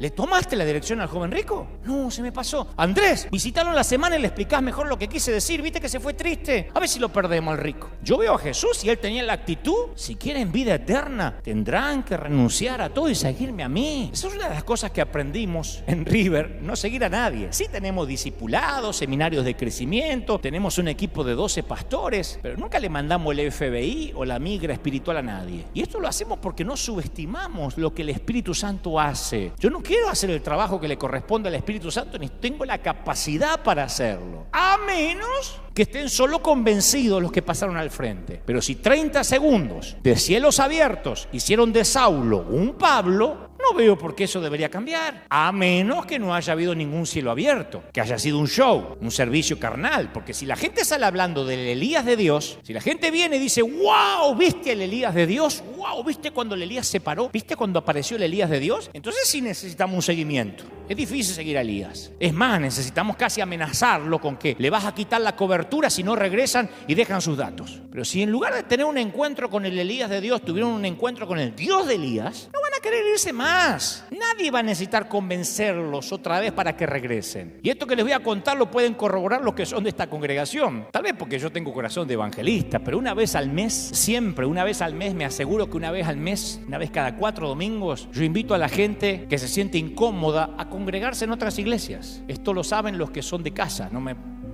¿le tomaste la dirección al joven rico? No, se me pasó. Andrés, visítalo en la semana y le explicás mejor lo que quise decir. ¿Viste que se fue triste? A ver si lo perdemos al rico. Yo veo a Jesús y él tenía la actitud, si quieren vida eterna, tendrán que renunciar a todo y seguirme a mí. Esa es una de las cosas que aprendimos en River, no seguir a nadie. Sí tenemos discipulados, seminarios de crecimiento, tenemos un equipo de 12 pastores, pero nunca le mandamos el FBI o la migra espiritual a nadie. Y esto lo hacemos porque no subestimamos lo que el Espíritu Santo hace. Yo no quiero hacer el trabajo que le corresponde al Espíritu Santo, ni tengo la capacidad para hacerlo. A menos que estén solo convencidos los que pasaron al frente. Pero si 30 segundos de cielos abiertos hicieron de Saulo un Pablo, no veo por qué eso debería cambiar. A menos que no haya habido ningún cielo abierto, que haya sido un show, un servicio carnal. Porque si la gente sale hablando del Elías de Dios, si la gente viene y dice, wow, ¿viste el Elías de Dios? Wow, ¿viste cuando el Elías se paró? ¿Viste cuando apareció el Elías de Dios? Entonces sí necesitamos un seguimiento. Es difícil seguir a Elías. Es más, necesitamos casi amenazarlo con que le vas a quitar la cobertura si no regresan y dejan sus datos. Pero si en lugar de tener un encuentro con el Elías de Dios, tuvieron un encuentro con el Dios de Elías, no van a querer irse más. Nadie va a necesitar convencerlos otra vez para que regresen. Y esto que les voy a contar lo pueden corroborar los que son de esta congregación. Tal vez porque yo tengo corazón de evangelista, pero una vez al mes, siempre una vez al mes, me aseguro que una vez al mes, una vez cada 4 domingos, yo invito a la gente que se siente incómoda a congregarse en otras iglesias. Esto lo saben los que son de casa,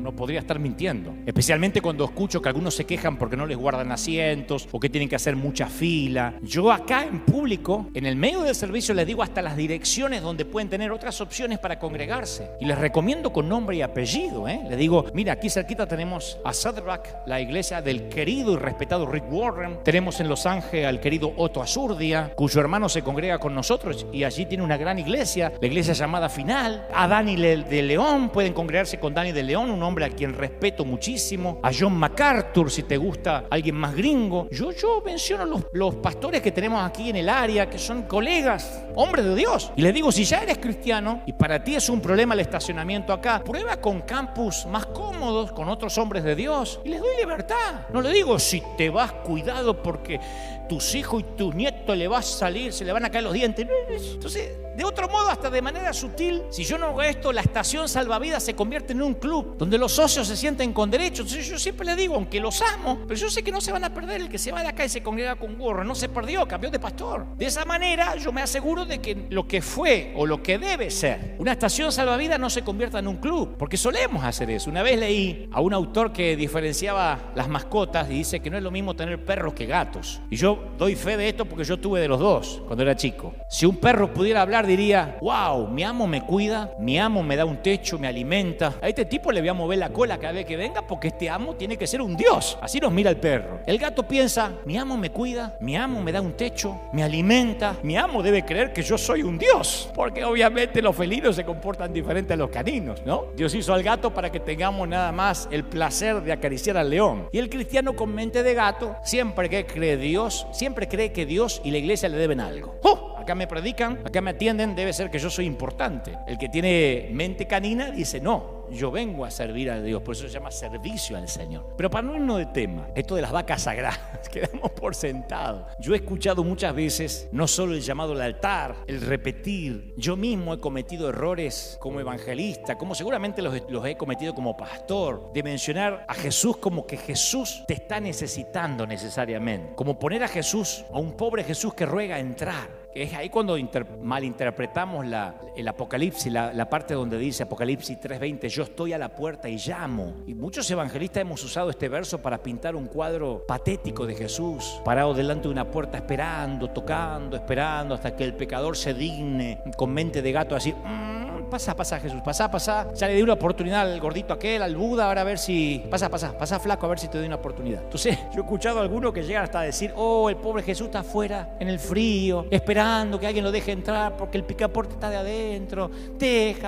no podría estar mintiendo. Especialmente cuando escucho que algunos se quejan porque no les guardan asientos o que tienen que hacer mucha fila. Yo acá en público, en el medio del servicio, les digo hasta las direcciones donde pueden tener otras opciones para congregarse. Y les recomiendo con nombre y apellido. Les digo, mira, aquí cerquita tenemos a Saddleback, la iglesia del querido y respetado Rick Warren. Tenemos en Los Ángeles al querido Otto Azurdia, cuyo hermano se congrega con nosotros y allí tiene una gran iglesia, la iglesia llamada Final. A Dani de León, pueden congregarse con Dani de León, un hombre hombre a quien respeto muchísimo, a John MacArthur, si te gusta alguien más gringo. Yo menciono los pastores que tenemos aquí en el área, que son colegas, hombres de Dios. Y les digo, si ya eres cristiano y para ti es un problema el estacionamiento acá, prueba con campus más cómodos, con otros hombres de Dios, y les doy libertad. No le digo, si te vas, cuidado porque tus hijos y tus nietos le va a salir, se le van a caer los dientes. Entonces, de otro modo, hasta de manera sutil, si yo no hago esto, la estación salvavidas se convierte en un club donde los socios se sienten con derechos. Entonces yo siempre les digo, aunque los amo, pero yo sé que no se van a perder. El que se va de acá y se congrega con gorro no se perdió, cambió de pastor. De esa manera yo me aseguro de que lo que fue o lo que debe ser una estación salvavidas no se convierta en un club, porque solemos hacer eso. Una vez leí a un autor que diferenciaba las mascotas y dice que no es lo mismo tener perros que gatos. Y yo doy fe de esto porque yo tuve de los dos cuando era chico. Si un perro pudiera hablar, diría, wow, mi amo me cuida, mi amo me da un techo, me alimenta. A este tipo le voy a mover la cola cada vez que venga porque este amo tiene que ser un Dios. Así nos mira el perro. El gato piensa, mi amo me cuida, mi amo me da un techo, me alimenta, mi amo debe creer que yo soy un Dios, porque obviamente los felinos se comportan diferente a los caninos, ¿no? Dios hizo al gato para que tengamos nada más el placer de acariciar al león. Y el cristiano con mente de gato siempre cree que Dios y la iglesia le deben algo. Acá me predican, acá me atienden, debe ser que yo soy importante. El que tiene mente canina dice, no, yo vengo a servir a Dios, por eso se llama servicio al Señor. Pero para no irnos de tema, esto de las vacas sagradas, quedamos por sentado. Yo he escuchado muchas veces, no solo el llamado al altar, el repetir. Yo mismo he cometido errores como evangelista, como seguramente los he cometido como pastor, de mencionar a Jesús como que Jesús te está necesitando necesariamente. Como poner a Jesús, a un pobre Jesús que ruega entrar. Es ahí cuando malinterpretamos el Apocalipsis, la parte donde dice Apocalipsis 3:20, yo estoy a la puerta y llamo. Y muchos evangelistas hemos usado este verso para pintar un cuadro patético de Jesús, parado delante de una puerta esperando, tocando, esperando hasta que el pecador se digne, con mente de gato así, pasa Jesús, pasa, ya le di una oportunidad al gordito aquel, al Buda, ahora a ver si, pasa flaco, a ver si te doy una oportunidad. Entonces yo he escuchado a algunos que llegan hasta a decir, el pobre Jesús está afuera en el frío, esperando que alguien lo deje entrar porque el picaporte está de adentro.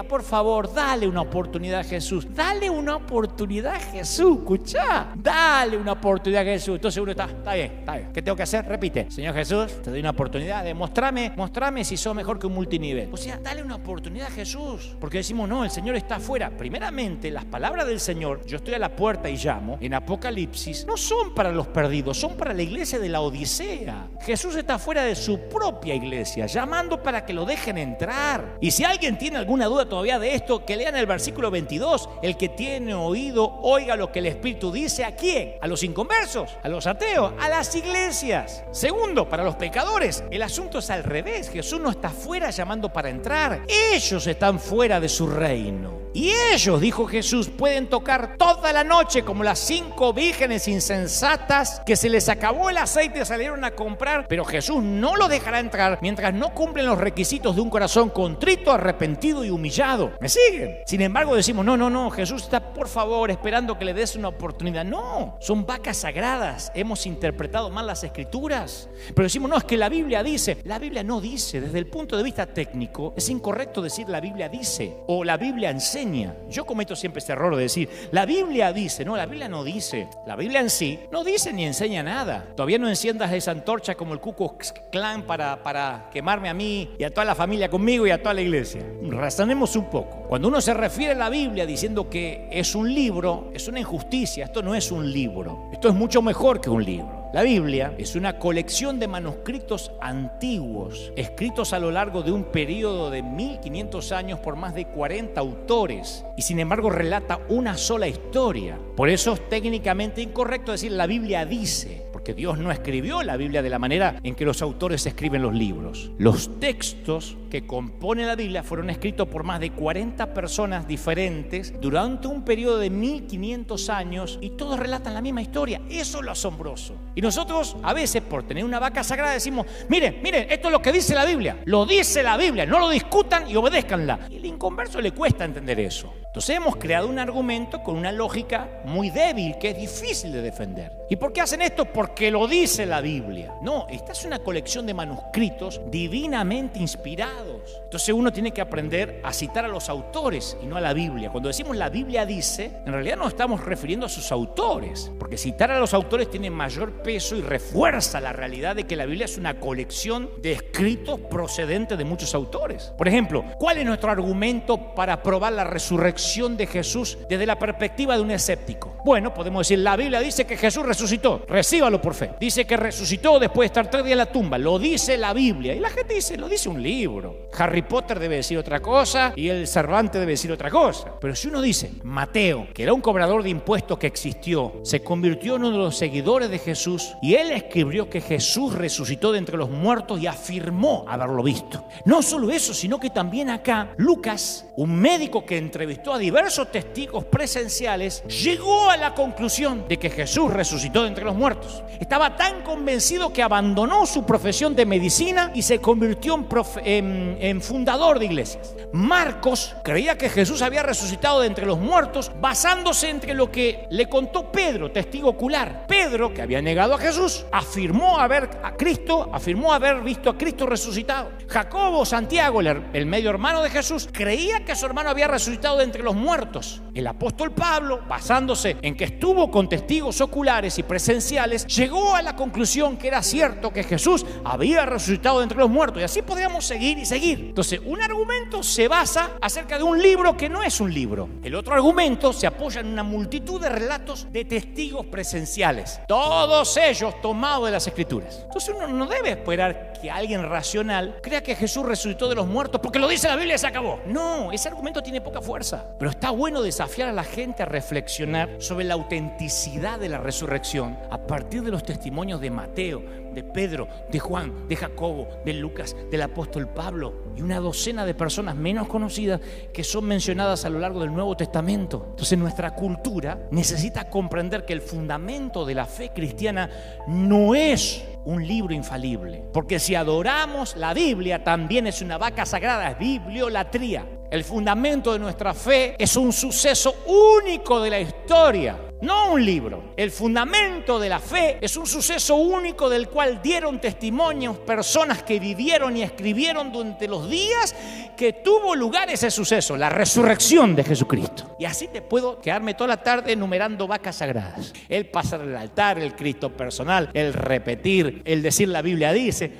Por favor, dale una oportunidad a Jesús, escuchá, dale una oportunidad a Jesús. Entonces uno está bien, ¿qué tengo que hacer? Repite, Señor Jesús, te doy una oportunidad, mostrame si sos mejor que un multinivel. O sea, dale una oportunidad a Jesús. Porque decimos, no, el Señor está afuera. Primeramente, las palabras del Señor, yo estoy a la puerta y llamo, en Apocalipsis, no son para los perdidos, son para la iglesia de la Odisea. Jesús está fuera de su propia iglesia, llamando para que lo dejen entrar. Y si alguien tiene alguna duda todavía de esto, que lean el versículo 22. El que tiene oído, oiga lo que el Espíritu dice. ¿A quién? A los inconversos, a los ateos, a las iglesias. Segundo, para los pecadores, el asunto es al revés. Jesús no está fuera llamando para entrar. Ellos están fuera de su reino. Y ellos, dijo Jesús, pueden tocar toda la noche como las 5 vírgenes insensatas que se les acabó el aceite y salieron a comprar, pero Jesús no los dejará entrar mientras no cumplen los requisitos de un corazón contrito, arrepentido y humillado. ¿Me siguen? Sin embargo decimos, no, Jesús está por favor esperando que le des una oportunidad. No, son vacas sagradas. Hemos interpretado mal las escrituras, pero decimos, no, es que la Biblia dice. La Biblia no dice. Desde el punto de vista técnico es incorrecto decir la Biblia dice o la Biblia enseña. Yo cometo siempre este error de decir la Biblia dice. No, la Biblia no dice. La Biblia en sí no dice ni enseña nada. Todavía no enciendas esa antorcha como el Ku Klux Klan para quemarme a mí y a toda la familia conmigo y a toda la iglesia. Razonemos un poco. Cuando uno se refiere a la Biblia diciendo que es un libro, es una injusticia. Esto no es un libro. Esto es mucho mejor que un libro. La Biblia es una colección de manuscritos antiguos, escritos a lo largo de un periodo de 1500 años por más de 40 autores, y sin embargo relata una sola historia. Por eso es técnicamente incorrecto decir la Biblia dice, porque Dios no escribió la Biblia de la manera en que los autores escriben los libros. Los textos que componen la Biblia fueron escritos por más de 40 personas diferentes durante un periodo de 1500 años y todos relatan la misma historia. Eso es lo asombroso. Y nosotros a veces por tener una vaca sagrada decimos, miren, esto es lo que dice la Biblia. Lo dice la Biblia, no lo discutan y obedézcanla. Y al inconverso le cuesta entender eso. Entonces hemos creado un argumento con una lógica muy débil que es difícil de defender. ¿Y por qué hacen esto? Porque lo dice la Biblia. No, esta es una colección de manuscritos divinamente inspirados inspirados. Entonces uno tiene que aprender a citar a los autores y no a la Biblia. Cuando decimos la Biblia dice, en realidad nos estamos refiriendo a sus autores, porque citar a los autores tiene mayor peso y refuerza la realidad de que la Biblia es una colección de escritos procedentes de muchos autores. Por ejemplo, ¿cuál es nuestro argumento para probar la resurrección de Jesús desde la perspectiva de un escéptico? Bueno, podemos decir, la Biblia dice que Jesús resucitó, recíbalo por fe. Dice que resucitó después de estar 3 días en la tumba, lo dice la Biblia. Y la gente dice, lo dice un libro. Harry Potter debe decir otra cosa y el Cervantes debe decir otra cosa. Pero si uno dice, Mateo, que era un cobrador de impuestos que existió, se convirtió en uno de los seguidores de Jesús y él escribió que Jesús resucitó de entre los muertos y afirmó haberlo visto. No solo eso, sino que también acá Lucas, un médico que entrevistó a diversos testigos presenciales, llegó a la conclusión de que Jesús resucitó de entre los muertos. Estaba tan convencido que abandonó su profesión de medicina y se convirtió en fundador de iglesias. Marcos creía que Jesús había resucitado de entre los muertos basándose entre lo que le contó Pedro, testigo ocular. Pedro, que había negado a Jesús, afirmó haber visto a Cristo resucitado. Jacobo, Santiago, el medio hermano de Jesús, creía que su hermano había resucitado de entre los muertos. El apóstol Pablo, basándose en que estuvo con testigos oculares y presenciales, llegó a la conclusión que era cierto que Jesús había resucitado de entre los muertos. Y así podríamos seguir y seguir. Entonces, un argumento se basa acerca de un libro que no es un libro. El otro argumento se apoya en una multitud de relatos de testigos presenciales, todos ellos tomados de las Escrituras. Entonces uno no debe esperar que alguien racional crea que Jesús resucitó de los muertos porque lo dice la Biblia y se acabó. No, ese argumento tiene poca fuerza. Pero está bueno desafiar a la gente a reflexionar sobre la autenticidad de la resurrección a partir de los testimonios de Mateo, de Pedro, de Juan, de Jacobo, de Lucas, del apóstol Pablo y una docena de personas menos conocidas que son mencionadas a lo largo del Nuevo Testamento. Entonces nuestra cultura necesita comprender que el fundamento de la fe cristiana no es un libro infalible, porque si adoramos la Biblia también es una vaca sagrada, es bibliolatría. El fundamento de nuestra fe es un suceso único de la historia, no un libro. El fundamento de la fe es un suceso único del cual dieron testimonios personas que vivieron y escribieron durante los días que tuvo lugar ese suceso, la resurrección de Jesucristo. Y así te puedo quedarme toda la tarde enumerando vacas sagradas. El pasar al altar, el Cristo personal, el repetir, el decir la Biblia dice.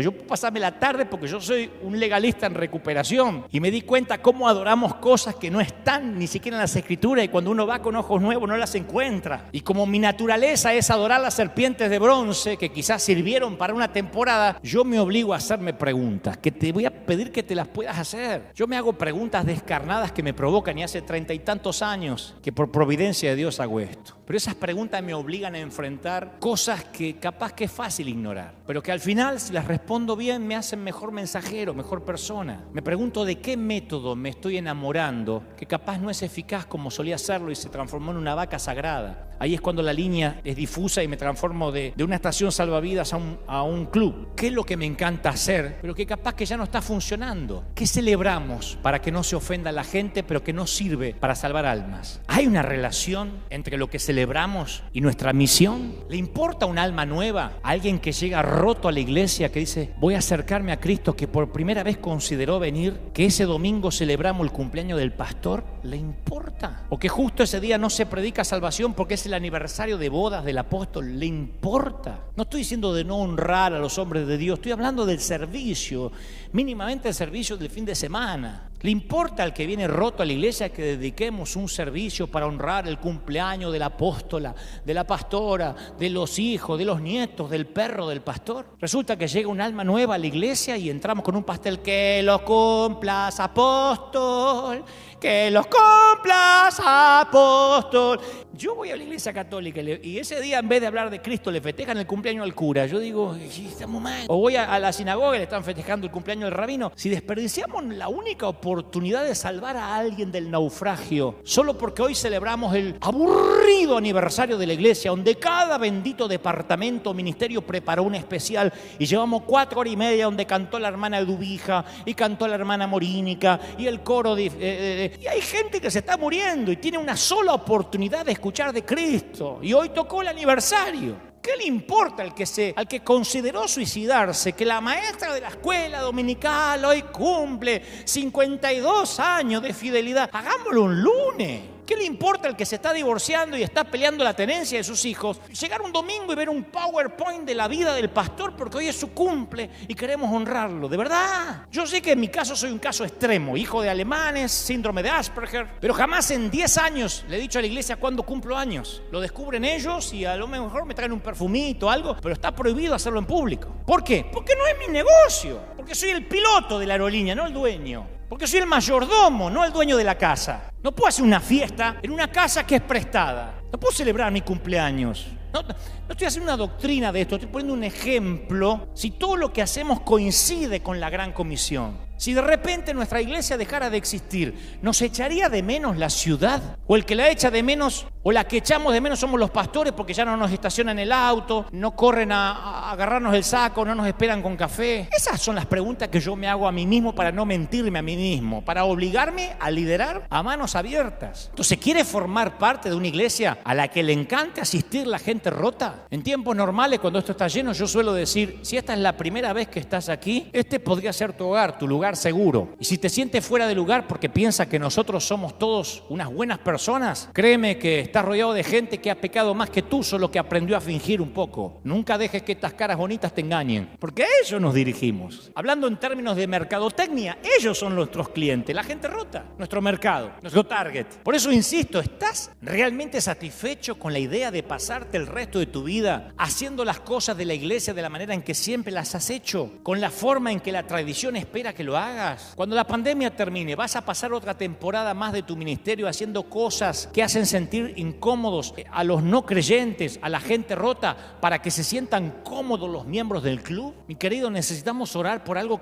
Yo puedo pasarme la tarde porque yo soy un legalista en recuperación y me di cuenta cómo adoramos cosas que no están ni siquiera en las Escrituras y cuando uno va con ojos nuevos no las encuentra. Y como mi naturaleza es adorar las serpientes de bronce que quizás sirvieron para una temporada, yo me obligo a hacerme preguntas que te voy a pedir que te las puedas hacer. Yo me hago preguntas descarnadas que me provocan y hace 30 y tantos años que por providencia de Dios hago esto. Pero esas preguntas me obligan a enfrentar cosas que capaz que es fácil ignorar, pero que al final si las respondo bien me hacen mejor mensajero, mejor persona. Me pregunto de qué método me estoy enamorando que capaz no es eficaz como solía serlo y se transformó en una vaca sagrada. Ahí es cuando la línea es difusa y me transformo de una estación salvavidas a un club. ¿Qué es lo que me encanta hacer, pero que capaz que ya no está funcionando? ¿Qué celebramos para que no se ofenda a la gente, pero que no sirve para salvar almas? ¿Hay una relación entre lo que celebramos y nuestra misión? ¿Le importa un alma nueva? ¿Alguien que llega roto a la iglesia que dice, voy a acercarme a Cristo, que por primera vez consideró venir, que ese domingo celebramos el cumpleaños del pastor? ¿Le importa? ¿O que justo ese día no se predica salvación porque es el aniversario de bodas del apóstol? ¿Le importa? No estoy diciendo de no honrar a los hombres de Dios, estoy hablando del servicio, mínimamente el servicio del fin de semana. ¿Le importa al que viene roto a la iglesia que dediquemos un servicio para honrar el cumpleaños del apóstola, de la pastora, de los hijos, de los nietos, del perro del pastor? Resulta que llega un alma nueva a la iglesia y entramos con un pastel. Que los cumplas, apóstol, que los cumplas, apóstol. Yo voy a la iglesia católica y ese día en vez de hablar de Cristo le festejan el cumpleaños al cura. Yo digo, estamos mal. O voy a la sinagoga y le están festejando el cumpleaños del rabino. Si desperdiciamos la única oportunidad de salvar a alguien del naufragio solo porque hoy celebramos el aburrido aniversario de la iglesia, donde cada bendito departamento o ministerio preparó un especial y llevamos 4 horas y media donde cantó la hermana Edubija y cantó la hermana Morínica y el coro y hay gente que se está muriendo y tiene una sola oportunidad de escuchar de Cristo y hoy tocó el aniversario. ¿Qué le importa al que consideró suicidarse que la maestra de la escuela dominical hoy cumple 52 años de fidelidad? Hagámoslo un lunes. ¿Qué le importa al que se está divorciando y está peleando la tenencia de sus hijos? Llegar un domingo y ver un PowerPoint de la vida del pastor porque hoy es su cumple y queremos honrarlo. De verdad. Yo sé que en mi caso soy un caso extremo, hijo de alemanes, síndrome de Asperger, pero jamás en 10 años le he dicho a la iglesia cuándo cumplo años. Lo descubren ellos y a lo mejor me traen un perfumito o algo, pero está prohibido hacerlo en público. ¿Por qué? Porque no es mi negocio. Porque soy el piloto de la aerolínea, no el dueño. Porque soy el mayordomo, no el dueño de la casa. No puedo hacer una fiesta en una casa que es prestada. No puedo celebrar mi cumpleaños. No estoy haciendo una doctrina de esto, estoy poniendo un ejemplo. Si todo lo que hacemos coincide con la gran comisión, si de repente nuestra iglesia dejara de existir, ¿nos echaría de menos la ciudad? ¿O el que la echa de menos, o la que echamos de menos somos los pastores porque ya no nos estacionan el auto, no corren a agarrarnos el saco, no nos esperan con café? Esas son las preguntas que yo me hago a mí mismo para no mentirme a mí mismo, para obligarme a liderar a manos abiertas. Entonces, ¿quiere formar parte de una iglesia a la que le encante asistir la gente rota? En tiempos normales, cuando esto está lleno, yo suelo decir, si esta es la primera vez que estás aquí, este podría ser tu hogar, tu lugar seguro. Y si te sientes fuera de lugar porque piensas que nosotros somos todos unas buenas personas, créeme que estás rodeado de gente que ha pecado más que tú, solo que aprendió a fingir un poco. Nunca dejes que estas caras bonitas te engañen, porque a ellos nos dirigimos. Hablando en términos de mercadotecnia, ellos son nuestros clientes, la gente rota, nuestro mercado, nuestro target. Por eso insisto, ¿estás realmente satisfecho con la idea de pasarte el resto de tu vida haciendo las cosas de la iglesia de la manera en que siempre las has hecho, con la forma en que la tradición espera que lo hagas? Cuando la pandemia termine, vas a pasar otra temporada más de tu ministerio haciendo cosas que hacen sentir incómodos a los no creyentes, a la gente rota, para que se sientan cómodos los miembros del club. Mi querido, necesitamos orar por algo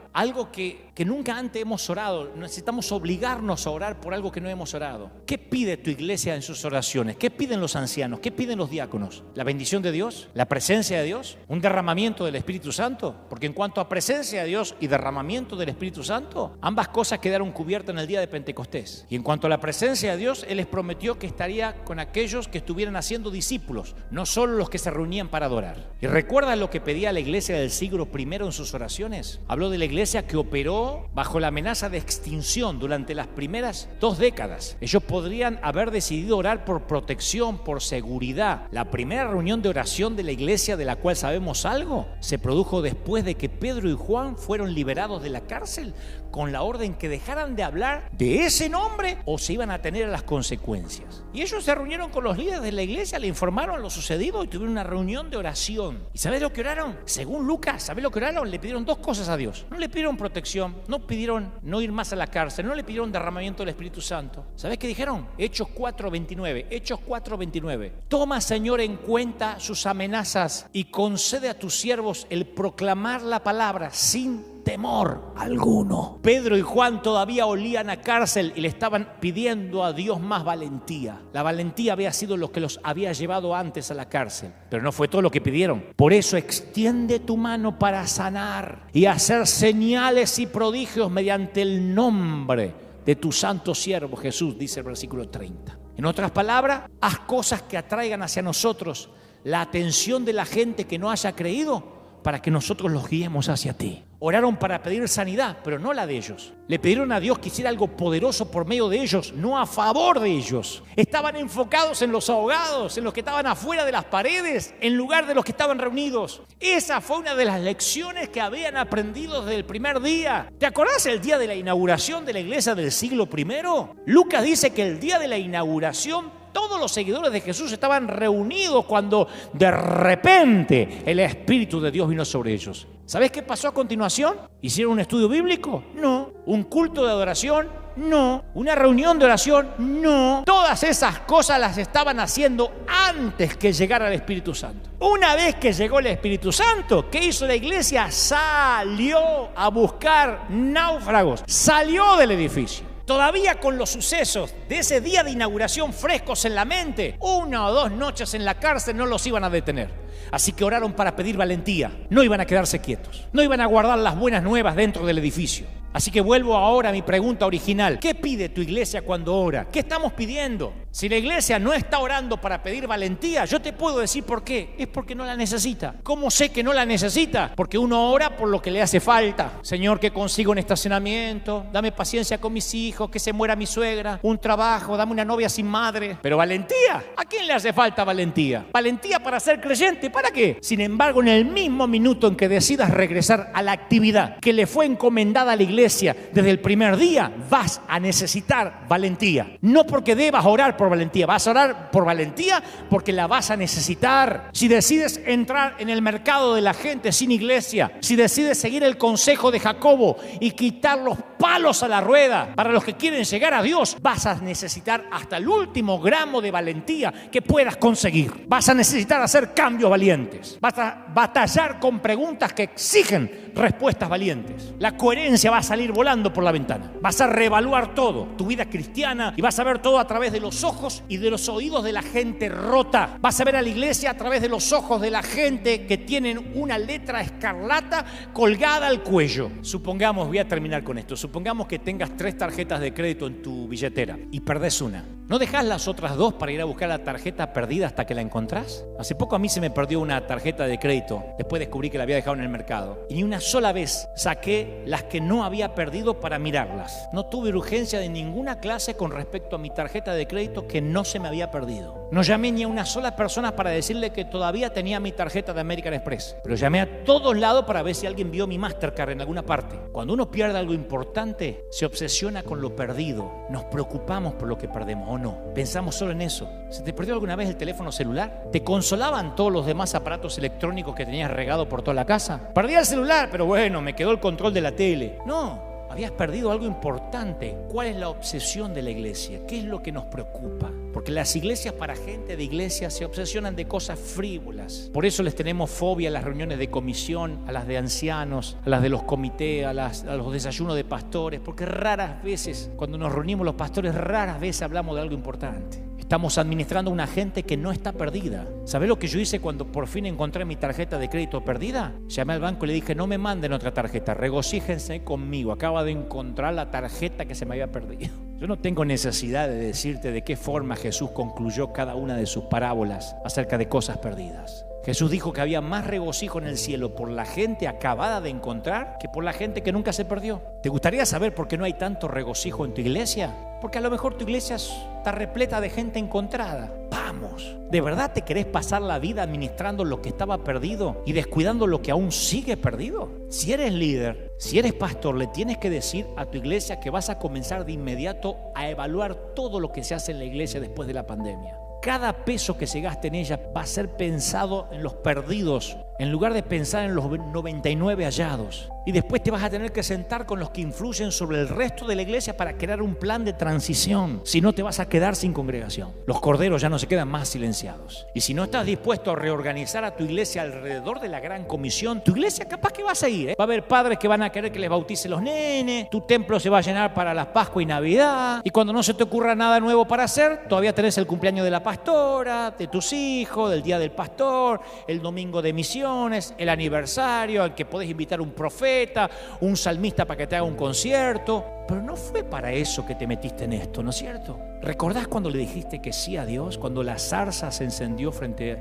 que nunca antes hemos orado. Necesitamos obligarnos a orar por algo que no hemos orado. ¿Qué pide tu iglesia en sus oraciones? ¿Qué piden los ancianos? ¿Qué piden los diáconos? ¿La bendición de Dios? ¿La presencia de Dios? ¿Un derramamiento del Espíritu Santo? Porque en cuanto a presencia de Dios y derramamiento del Espíritu Santo, ambas cosas quedaron cubiertas en el día de Pentecostés. Y en cuanto a la presencia de Dios, Él les prometió que estaría con aquellos que estuvieran haciendo discípulos, no solo los que se reunían para adorar. ¿Y recuerdas lo que pedía la iglesia del siglo I en sus oraciones? Habló de la iglesia que operó bajo la amenaza de extinción durante las primeras 2 décadas. Ellos podrían haber decidido orar por protección, por seguridad. La primera reunión de oración de la iglesia de la cual sabemos algo se produjo después de que Pedro y Juan fueron liberados de la cárcel con la orden que dejaran de hablar de ese nombre o se iban a tener las consecuencias. Y ellos se reunieron con los líderes de la iglesia, le informaron lo sucedido y tuvieron una reunión de oración. ¿Y sabes lo que oraron? Según Lucas, ¿sabes lo que oraron? Le pidieron 2 cosas a Dios. No le pidieron protección, no pidieron no ir más a la cárcel, no le pidieron derramamiento del Espíritu Santo. ¿Sabes qué dijeron? Hechos 4:29. Hechos 4:29. Toma, Señor, en cuenta sus amenazas y concede a tus siervos el proclamar la palabra sin temor alguno. Pedro y Juan todavía olían a cárcel y le estaban pidiendo a Dios más valentía. La valentía había sido lo que los había llevado antes a la cárcel, pero no fue todo lo que pidieron. Por eso extiende tu mano para sanar y hacer señales y prodigios mediante el nombre de tu santo siervo Jesús, dice el versículo 30. En otras palabras, haz cosas que atraigan hacia nosotros la atención de la gente que no haya creído, para que nosotros los guiemos hacia ti. Oraron para pedir sanidad, pero no la de ellos. Le pidieron a Dios que hiciera algo poderoso por medio de ellos, no a favor de ellos. Estaban enfocados en los ahogados, en los que estaban afuera de las paredes, en lugar de los que estaban reunidos. Esa fue una de las lecciones que habían aprendido desde el primer día. ¿Te acordás el día de la inauguración de la iglesia del siglo I? Lucas dice que el día de la inauguración todos los seguidores de Jesús estaban reunidos cuando de repente el Espíritu de Dios vino sobre ellos. ¿Sabés qué pasó a continuación? ¿Hicieron un estudio bíblico? No. ¿Un culto de adoración? No. ¿Una reunión de oración? No. Todas esas cosas las estaban haciendo antes que llegara el Espíritu Santo. Una vez que llegó el Espíritu Santo, ¿qué hizo la iglesia? Salió a buscar náufragos. Salió del edificio. Todavía con los sucesos de ese día de inauguración frescos en la mente, 1 o 2 noches en la cárcel no los iban a detener. Así que oraron para pedir valentía. No iban a quedarse quietos. No iban a guardar las buenas nuevas dentro del edificio. Así que vuelvo ahora a mi pregunta original. ¿Qué pide tu iglesia cuando ora? ¿Qué estamos pidiendo? Si la iglesia no está orando para pedir valentía, yo te puedo decir por qué. Es porque no la necesita. ¿Cómo sé que no la necesita? Porque uno ora por lo que le hace falta. Señor, que consiga un estacionamiento, dame paciencia con mis hijos, que se muera mi suegra, un trabajo, dame una novia sin madre. Pero valentía, ¿a quién le hace falta valentía? Valentía para ser creyente, ¿para qué? Sin embargo, en el mismo minuto en que decidas regresar a la actividad que le fue encomendada a la iglesia desde el primer día, vas a necesitar valentía. No porque debas orar por valentía, vas a orar por valentía porque la vas a necesitar. Si decides entrar en el mercado de la gente sin iglesia, si decides seguir el consejo de Jacobo y quitar los palos a la rueda para los que quieren llegar a Dios, vas a necesitar hasta el último gramo de valentía que puedas conseguir. Vas a necesitar hacer cambios valientes. Vas a batallar con preguntas que exigen respuestas valientes. La coherencia va a salir volando por la ventana. Vas a reevaluar todo, tu vida cristiana, y vas a ver todo a través de los ojos y de los oídos de la gente rota. Vas a ver a la iglesia a través de los ojos de la gente que tienen una letra escarlata colgada al cuello. Supongamos, voy a terminar con esto, supongamos que tengas 3 tarjetas de crédito en tu billetera y perdés una. ¿No dejás las otras 2 para ir a buscar la tarjeta perdida hasta que la encontrás? Hace poco a mí se me perdió una tarjeta de crédito. Después descubrí que la había dejado en el mercado. Y ni una sola vez saqué las que no había perdido para mirarlas. No tuve urgencia de ninguna clase con respecto a mi tarjeta de crédito que no se me había perdido. No llamé ni a una sola persona para decirle que todavía tenía mi tarjeta de American Express. Pero llamé a todos lados para ver si alguien vio mi Mastercard en alguna parte. Cuando uno pierde algo importante, se obsesiona con lo perdido. Nos preocupamos por lo que perdemos, ¿o no? Pensamos solo en eso. ¿Se te perdió alguna vez el teléfono celular? ¿Te consolaban todos los demás aparatos electrónicos que tenías regado por toda la casa? Perdí el celular, pero bueno, me quedó el control de la tele. No, habías perdido algo importante. ¿Cuál es la obsesión de la iglesia? ¿Qué es lo que nos preocupa? Porque las iglesias para gente de iglesia se obsesionan de cosas frívolas. Por eso les tenemos fobia a las reuniones de comisión, a las de ancianos, a las de los comités, a los desayunos de pastores. Porque raras veces, cuando nos reunimos los pastores, raras veces hablamos de algo importante. Estamos administrando a una gente que no está perdida. ¿Sabés lo que yo hice cuando por fin encontré mi tarjeta de crédito perdida? Llamé al banco y le dije, no me manden otra tarjeta, regocíjense conmigo, acabo de encontrar la tarjeta que se me había perdido. Yo no tengo necesidad de decirte de qué forma Jesús concluyó cada una de sus parábolas acerca de cosas perdidas. Jesús dijo que había más regocijo en el cielo por la gente acabada de encontrar que por la gente que nunca se perdió. ¿Te gustaría saber por qué no hay tanto regocijo en tu iglesia? Porque a lo mejor tu iglesia está repleta de gente encontrada. Vamos, ¿de verdad te querés pasar la vida administrando lo que estaba perdido y descuidando lo que aún sigue perdido? Si eres líder, si eres pastor, le tienes que decir a tu iglesia que vas a comenzar de inmediato a evaluar todo lo que se hace en la iglesia después de la pandemia. Cada peso que se gaste en ella va a ser pensado en los perdidos, en lugar de pensar en los 99 hallados. Y después te vas a tener que sentar con los que influyen sobre el resto de la iglesia para crear un plan de transición. Si no, te vas a quedar sin congregación. Los corderos ya no se quedan más silenciados. Y si no estás dispuesto a reorganizar a tu iglesia alrededor de la gran comisión, tu iglesia capaz que vas a ir, ¿eh? Va a haber padres que van a querer que les bauticen los nenes, tu templo se va a llenar para las Pascua y Navidad, y cuando no se te ocurra nada nuevo para hacer, todavía tenés el cumpleaños de la pastora, de tus hijos, del día del pastor, el domingo de misiones, el aniversario al que podés invitar un profeta, un salmista para que te haga un concierto. Pero no fue para eso que te metiste en esto, ¿no es cierto? ¿Recordás cuando le dijiste que sí a Dios? Cuando la zarza se encendió frente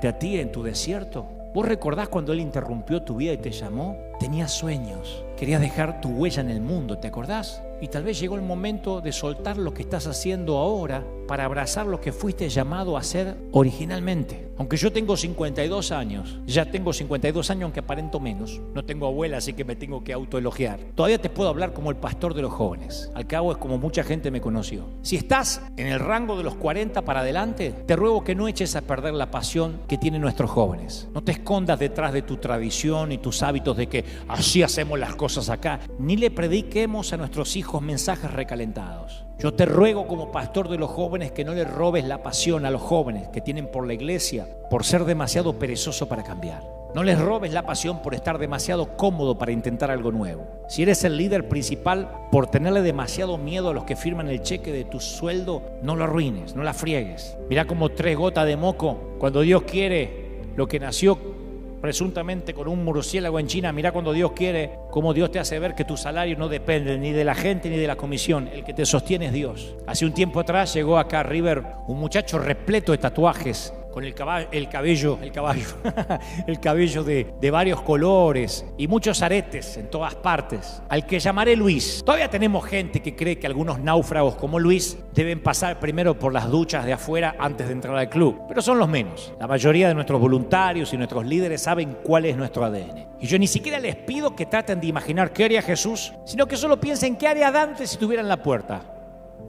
a ti en tu desierto. ¿Vos recordás cuando Él interrumpió tu vida y te llamó? Tenías sueños, querías dejar tu huella en el mundo, ¿te acordás? Y tal vez llegó el momento de soltar lo que estás haciendo ahora para abrazar lo que fuiste llamado a hacer originalmente. Aunque yo tengo 52 años, ya tengo 52 años aunque aparento menos. No tengo abuela, así que me tengo que autoelogiar. Todavía te puedo hablar como el pastor de los jóvenes. Al cabo es como mucha gente me conoció. Si estás en el rango de los 40 para adelante, te ruego que no eches a perder la pasión que tienen nuestros jóvenes. No te escondas detrás de tu tradición y tus hábitos de que así hacemos las cosas acá. Ni le prediquemos a nuestros hijos mensajes recalentados. Yo te ruego como pastor de los jóvenes que no le robes la pasión a los jóvenes que tienen por la iglesia, por ser demasiado perezoso para cambiar. No les robes la pasión por estar demasiado cómodo para intentar algo nuevo. Si eres el líder principal, por tenerle demasiado miedo a los que firman el cheque de tu sueldo, no lo arruines, no la friegues. Mirá como 3 gotas de moco, cuando Dios quiere, lo que nació presuntamente con un murciélago en China. Mirá cuando Dios quiere, cómo Dios te hace ver que tu salario no depende ni de la gente ni de la comisión. El que te sostiene es Dios. Hace un tiempo atrás llegó acá a River un muchacho repleto de tatuajes, con el cabello de varios colores y muchos aretes en todas partes, al que llamaré Luis. Todavía tenemos gente que cree que algunos náufragos como Luis deben pasar primero por las duchas de afuera antes de entrar al club, pero son los menos. La mayoría de nuestros voluntarios y nuestros líderes saben cuál es nuestro ADN. Y yo ni siquiera les pido que traten de imaginar qué haría Jesús, sino que solo piensen qué haría Dante si estuviera en la puerta.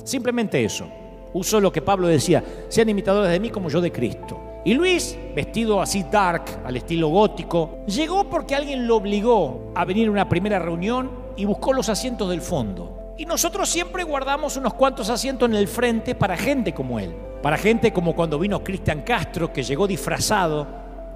Simplemente eso. Uso lo que Pablo decía: sean imitadores de mí como yo de Cristo. Y Luis, vestido así dark, al estilo gótico, llegó porque alguien lo obligó a venir a una primera reunión y buscó los asientos del fondo. Y nosotros siempre guardamos unos cuantos asientos en el frente para gente como él. Para gente como cuando vino Cristian Castro, que llegó disfrazado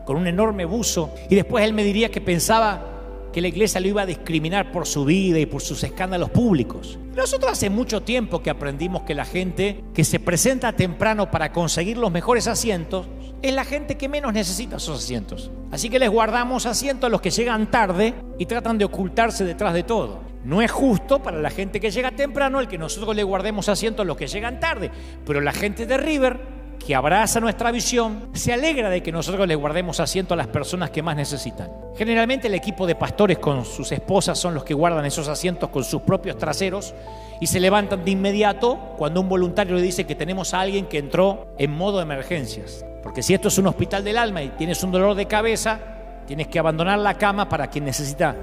con un enorme buzo, y después él me diría que pensaba que la iglesia lo iba a discriminar por su vida y por sus escándalos públicos. Nosotros hace mucho tiempo que aprendimos que la gente que se presenta temprano para conseguir los mejores asientos es la gente que menos necesita esos asientos. Así que les guardamos asientos a los que llegan tarde y tratan de ocultarse detrás de todo. No es justo para la gente que llega temprano el que nosotros le guardemos asientos a los que llegan tarde, pero la gente de River, que abraza nuestra visión, se alegra de que nosotros les guardemos asiento a las personas que más necesitan. Generalmente el equipo de pastores con sus esposas son los que guardan esos asientos con sus propios traseros y se levantan de inmediato cuando un voluntario le dice que tenemos a alguien que entró en modo de emergencias. Porque si esto es un hospital del alma y tienes un dolor de cabeza, tienes que abandonar la cama para quien necesita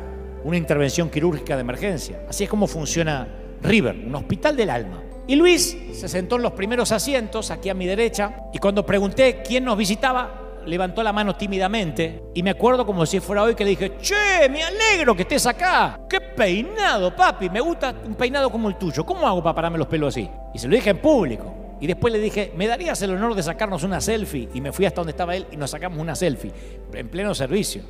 una intervención quirúrgica de emergencia. Así es como funciona River, un hospital del alma. Y Luis se sentó en los primeros asientos, aquí a mi derecha, y cuando pregunté quién nos visitaba, levantó la mano tímidamente, y me acuerdo como si fuera hoy que le dije: che, me alegro que estés acá. ¡Qué peinado, papi! Me gusta un peinado como el tuyo. ¿Cómo hago para pararme los pelos así? Y se lo dije en público. Y después le dije: ¿me darías el honor de sacarnos una selfie? Y me fui hasta donde estaba él y nos sacamos una selfie, en pleno servicio.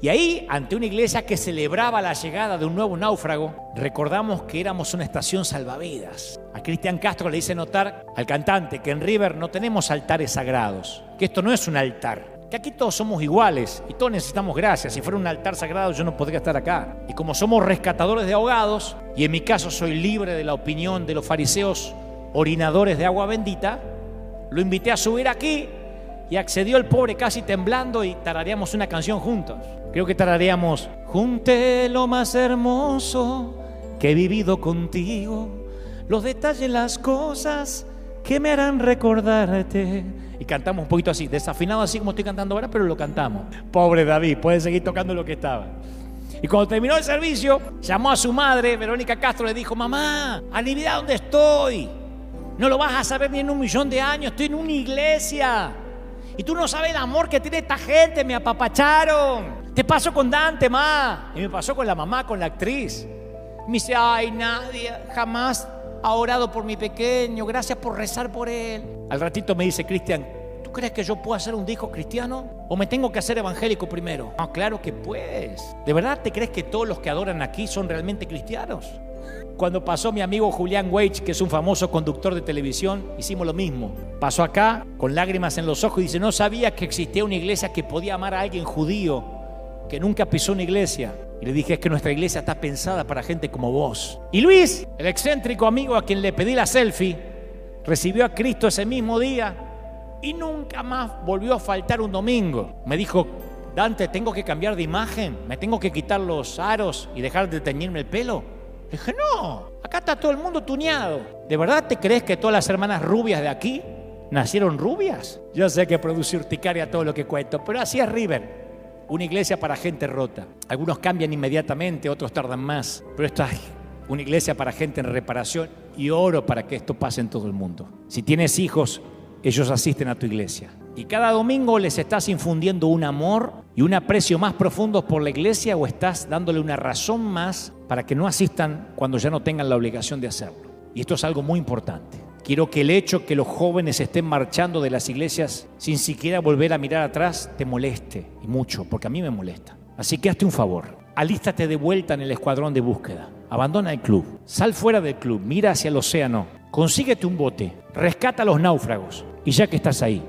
Y ahí, ante una iglesia que celebraba la llegada de un nuevo náufrago, recordamos que éramos una estación salvavidas. A Cristian Castro le hice notar, al cantante, que en River no tenemos altares sagrados, que esto no es un altar, que aquí todos somos iguales y todos necesitamos gracia. Si fuera un altar sagrado yo no podría estar acá. Y como somos rescatadores de ahogados, y en mi caso soy libre de la opinión de los fariseos orinadores de agua bendita, lo invité a subir aquí y accedió el pobre casi temblando y tarareamos una canción juntos. Creo que tarareamos: junté lo más hermoso que he vivido contigo, los detalles, las cosas que me harán recordarte. Y cantamos un poquito así, desafinado así como estoy cantando ahora, pero lo cantamos. Pobre David, puede seguir tocando lo que estaba. Y cuando terminó el servicio, llamó a su madre, Verónica Castro, le dijo: mamá, adivina dónde estoy. No lo vas a saber ni en 1.000.000 de años, estoy en una iglesia. Y tú no sabes el amor que tiene esta gente, me apapacharon. Te pasó con Dante, ma. Y me pasó con la mamá, con la actriz. Me dice: ay, nadie jamás ha orado por mi pequeño, gracias por rezar por él. Al ratito me dice: Cristian, ¿tú crees que yo puedo hacer un disco cristiano? ¿O me tengo que hacer evangélico primero? No, claro que puedes. ¿De verdad te crees que todos los que adoran aquí son realmente cristianos? Cuando pasó mi amigo Julián Weich, que es un famoso conductor de televisión, hicimos lo mismo. Pasó acá con lágrimas en los ojos y dice: no sabía que existía una iglesia que podía amar a alguien judío que nunca pisó una iglesia. Y le dije: es que nuestra iglesia está pensada para gente como vos. Y Luis, el excéntrico amigo a quien le pedí la selfie, recibió a Cristo ese mismo día y nunca más volvió a faltar un domingo. Me dijo: Dante, tengo que cambiar de imagen, me tengo que quitar los aros y dejar de teñirme el pelo. Le dije: no, acá está todo el mundo tuneado. ¿De verdad te crees que todas las hermanas rubias de aquí nacieron rubias? Yo sé que produce urticaria todo lo que cuento, pero así es River. Una iglesia para gente rota. Algunos cambian inmediatamente, otros tardan más. Pero esta es una iglesia para gente en reparación y oro para que esto pase en todo el mundo. Si tienes hijos, ellos asisten a tu iglesia. Y cada domingo les estás infundiendo un amor y un aprecio más profundos por la iglesia, o estás dándole una razón más para que no asistan cuando ya no tengan la obligación de hacerlo. Y esto es algo muy importante. Quiero que el hecho que los jóvenes estén marchando de las iglesias sin siquiera volver a mirar atrás te moleste, y mucho, porque a mí me molesta. Así que hazte un favor, alístate de vuelta en el escuadrón de búsqueda. Abandona el club, sal fuera del club, mira hacia el océano, consíguete un bote, rescata a los náufragos, y ya que estás ahí,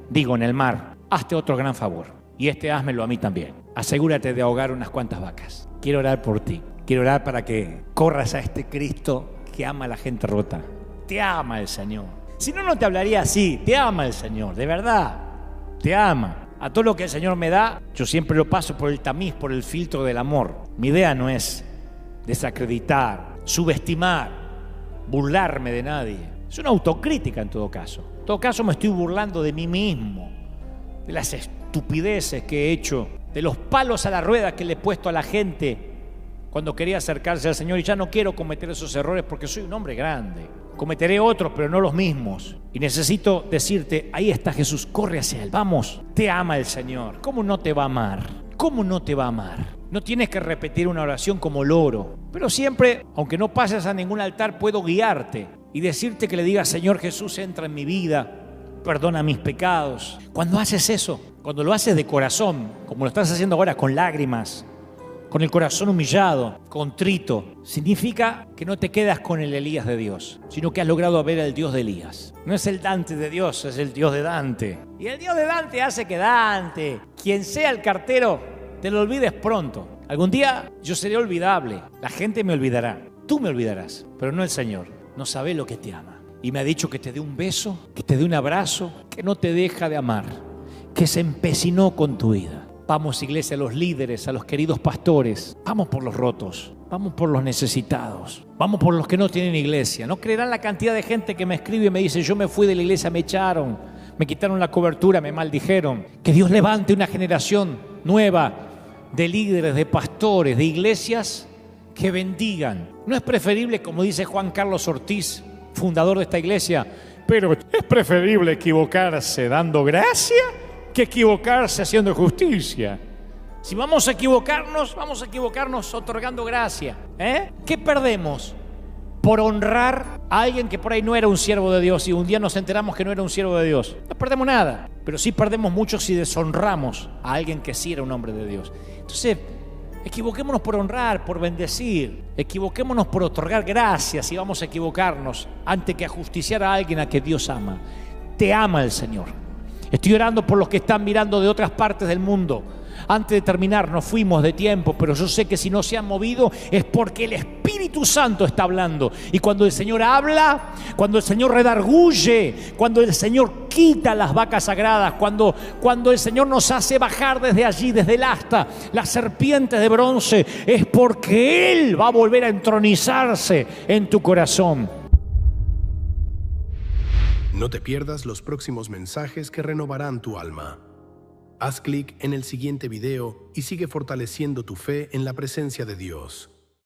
digo, en el mar, hazte otro gran favor y házmelo a mí también. Asegúrate de ahogar unas cuantas vacas. Quiero orar por ti. Quiero orar para que corras a este Cristo que ama a la gente rota. Te ama el Señor. Si no, no te hablaría así. Te ama el Señor, de verdad. Te ama. A todo lo que el Señor me da, yo siempre lo paso por el tamiz, por el filtro del amor. Mi idea no es desacreditar, subestimar, burlarme de nadie. Es una autocrítica en todo caso. En todo caso me estoy burlando de mí mismo, de las estupideces que he hecho, de los palos a la rueda que le he puesto a la gente cuando quería acercarse al Señor, y ya no quiero cometer esos errores porque soy un hombre grande. Cometeré otros, pero no los mismos. Y necesito decirte, ahí está Jesús, corre hacia Él, vamos. Te ama el Señor. ¿Cómo no te va a amar? ¿Cómo no te va a amar? No tienes que repetir una oración como loro, pero siempre, aunque no pases a ningún altar, puedo guiarte y decirte que le digas: Señor Jesús, entra en mi vida, perdona mis pecados. Cuando haces eso, cuando lo haces de corazón, como lo estás haciendo ahora, con lágrimas, con el corazón humillado, contrito, significa que no te quedas con el Elías de Dios, sino que has logrado ver al Dios de Elías. No es el Dante de Dios, es el Dios de Dante. Y el Dios de Dante hace que Dante, quien sea el cartero, te lo olvides pronto. Algún día yo seré olvidable, la gente me olvidará, tú me olvidarás, pero no el Señor. No sabe lo que te ama. Y me ha dicho que te dé un beso, que te dé un abrazo, que no te deja de amar, que se empecinó con tu vida. Vamos, iglesia, a los líderes, a los queridos pastores. Vamos por los rotos, vamos por los necesitados, vamos por los que no tienen iglesia. No creerán la cantidad de gente que me escribe y me dice: yo me fui de la iglesia, me echaron, me quitaron la cobertura, me maldijeron. Que Dios levante una generación nueva de líderes, de pastores, de iglesias que bendigan. ¿No es preferible, como dice Juan Carlos Ortiz, fundador de esta iglesia, pero es preferible equivocarse dando gracia que equivocarse haciendo justicia? Si vamos a equivocarnos otorgando gracia. ¿Qué perdemos por honrar a alguien que por ahí no era un siervo de Dios y un día nos enteramos que no era un siervo de Dios? No perdemos nada, pero sí perdemos mucho si deshonramos a alguien que sí era un hombre de Dios. Entonces, equivoquémonos por honrar, por bendecir. Equivoquémonos por otorgar gracias si vamos a equivocarnos antes que ajusticiar a alguien a que Dios ama. Te ama el Señor. Estoy orando por los que están mirando de otras partes del mundo. Antes de terminar, nos fuimos de tiempo, pero yo sé que si no se han movido es porque el Espíritu Santo está hablando. Y cuando el Señor habla, cuando el Señor redarguye, cuando el Señor quita las vacas sagradas, cuando el Señor nos hace bajar desde allí, desde el asta, las serpientes de bronce, es porque Él va a volver a entronizarse en tu corazón. No te pierdas los próximos mensajes que renovarán tu alma. Haz clic en el siguiente video y sigue fortaleciendo tu fe en la presencia de Dios.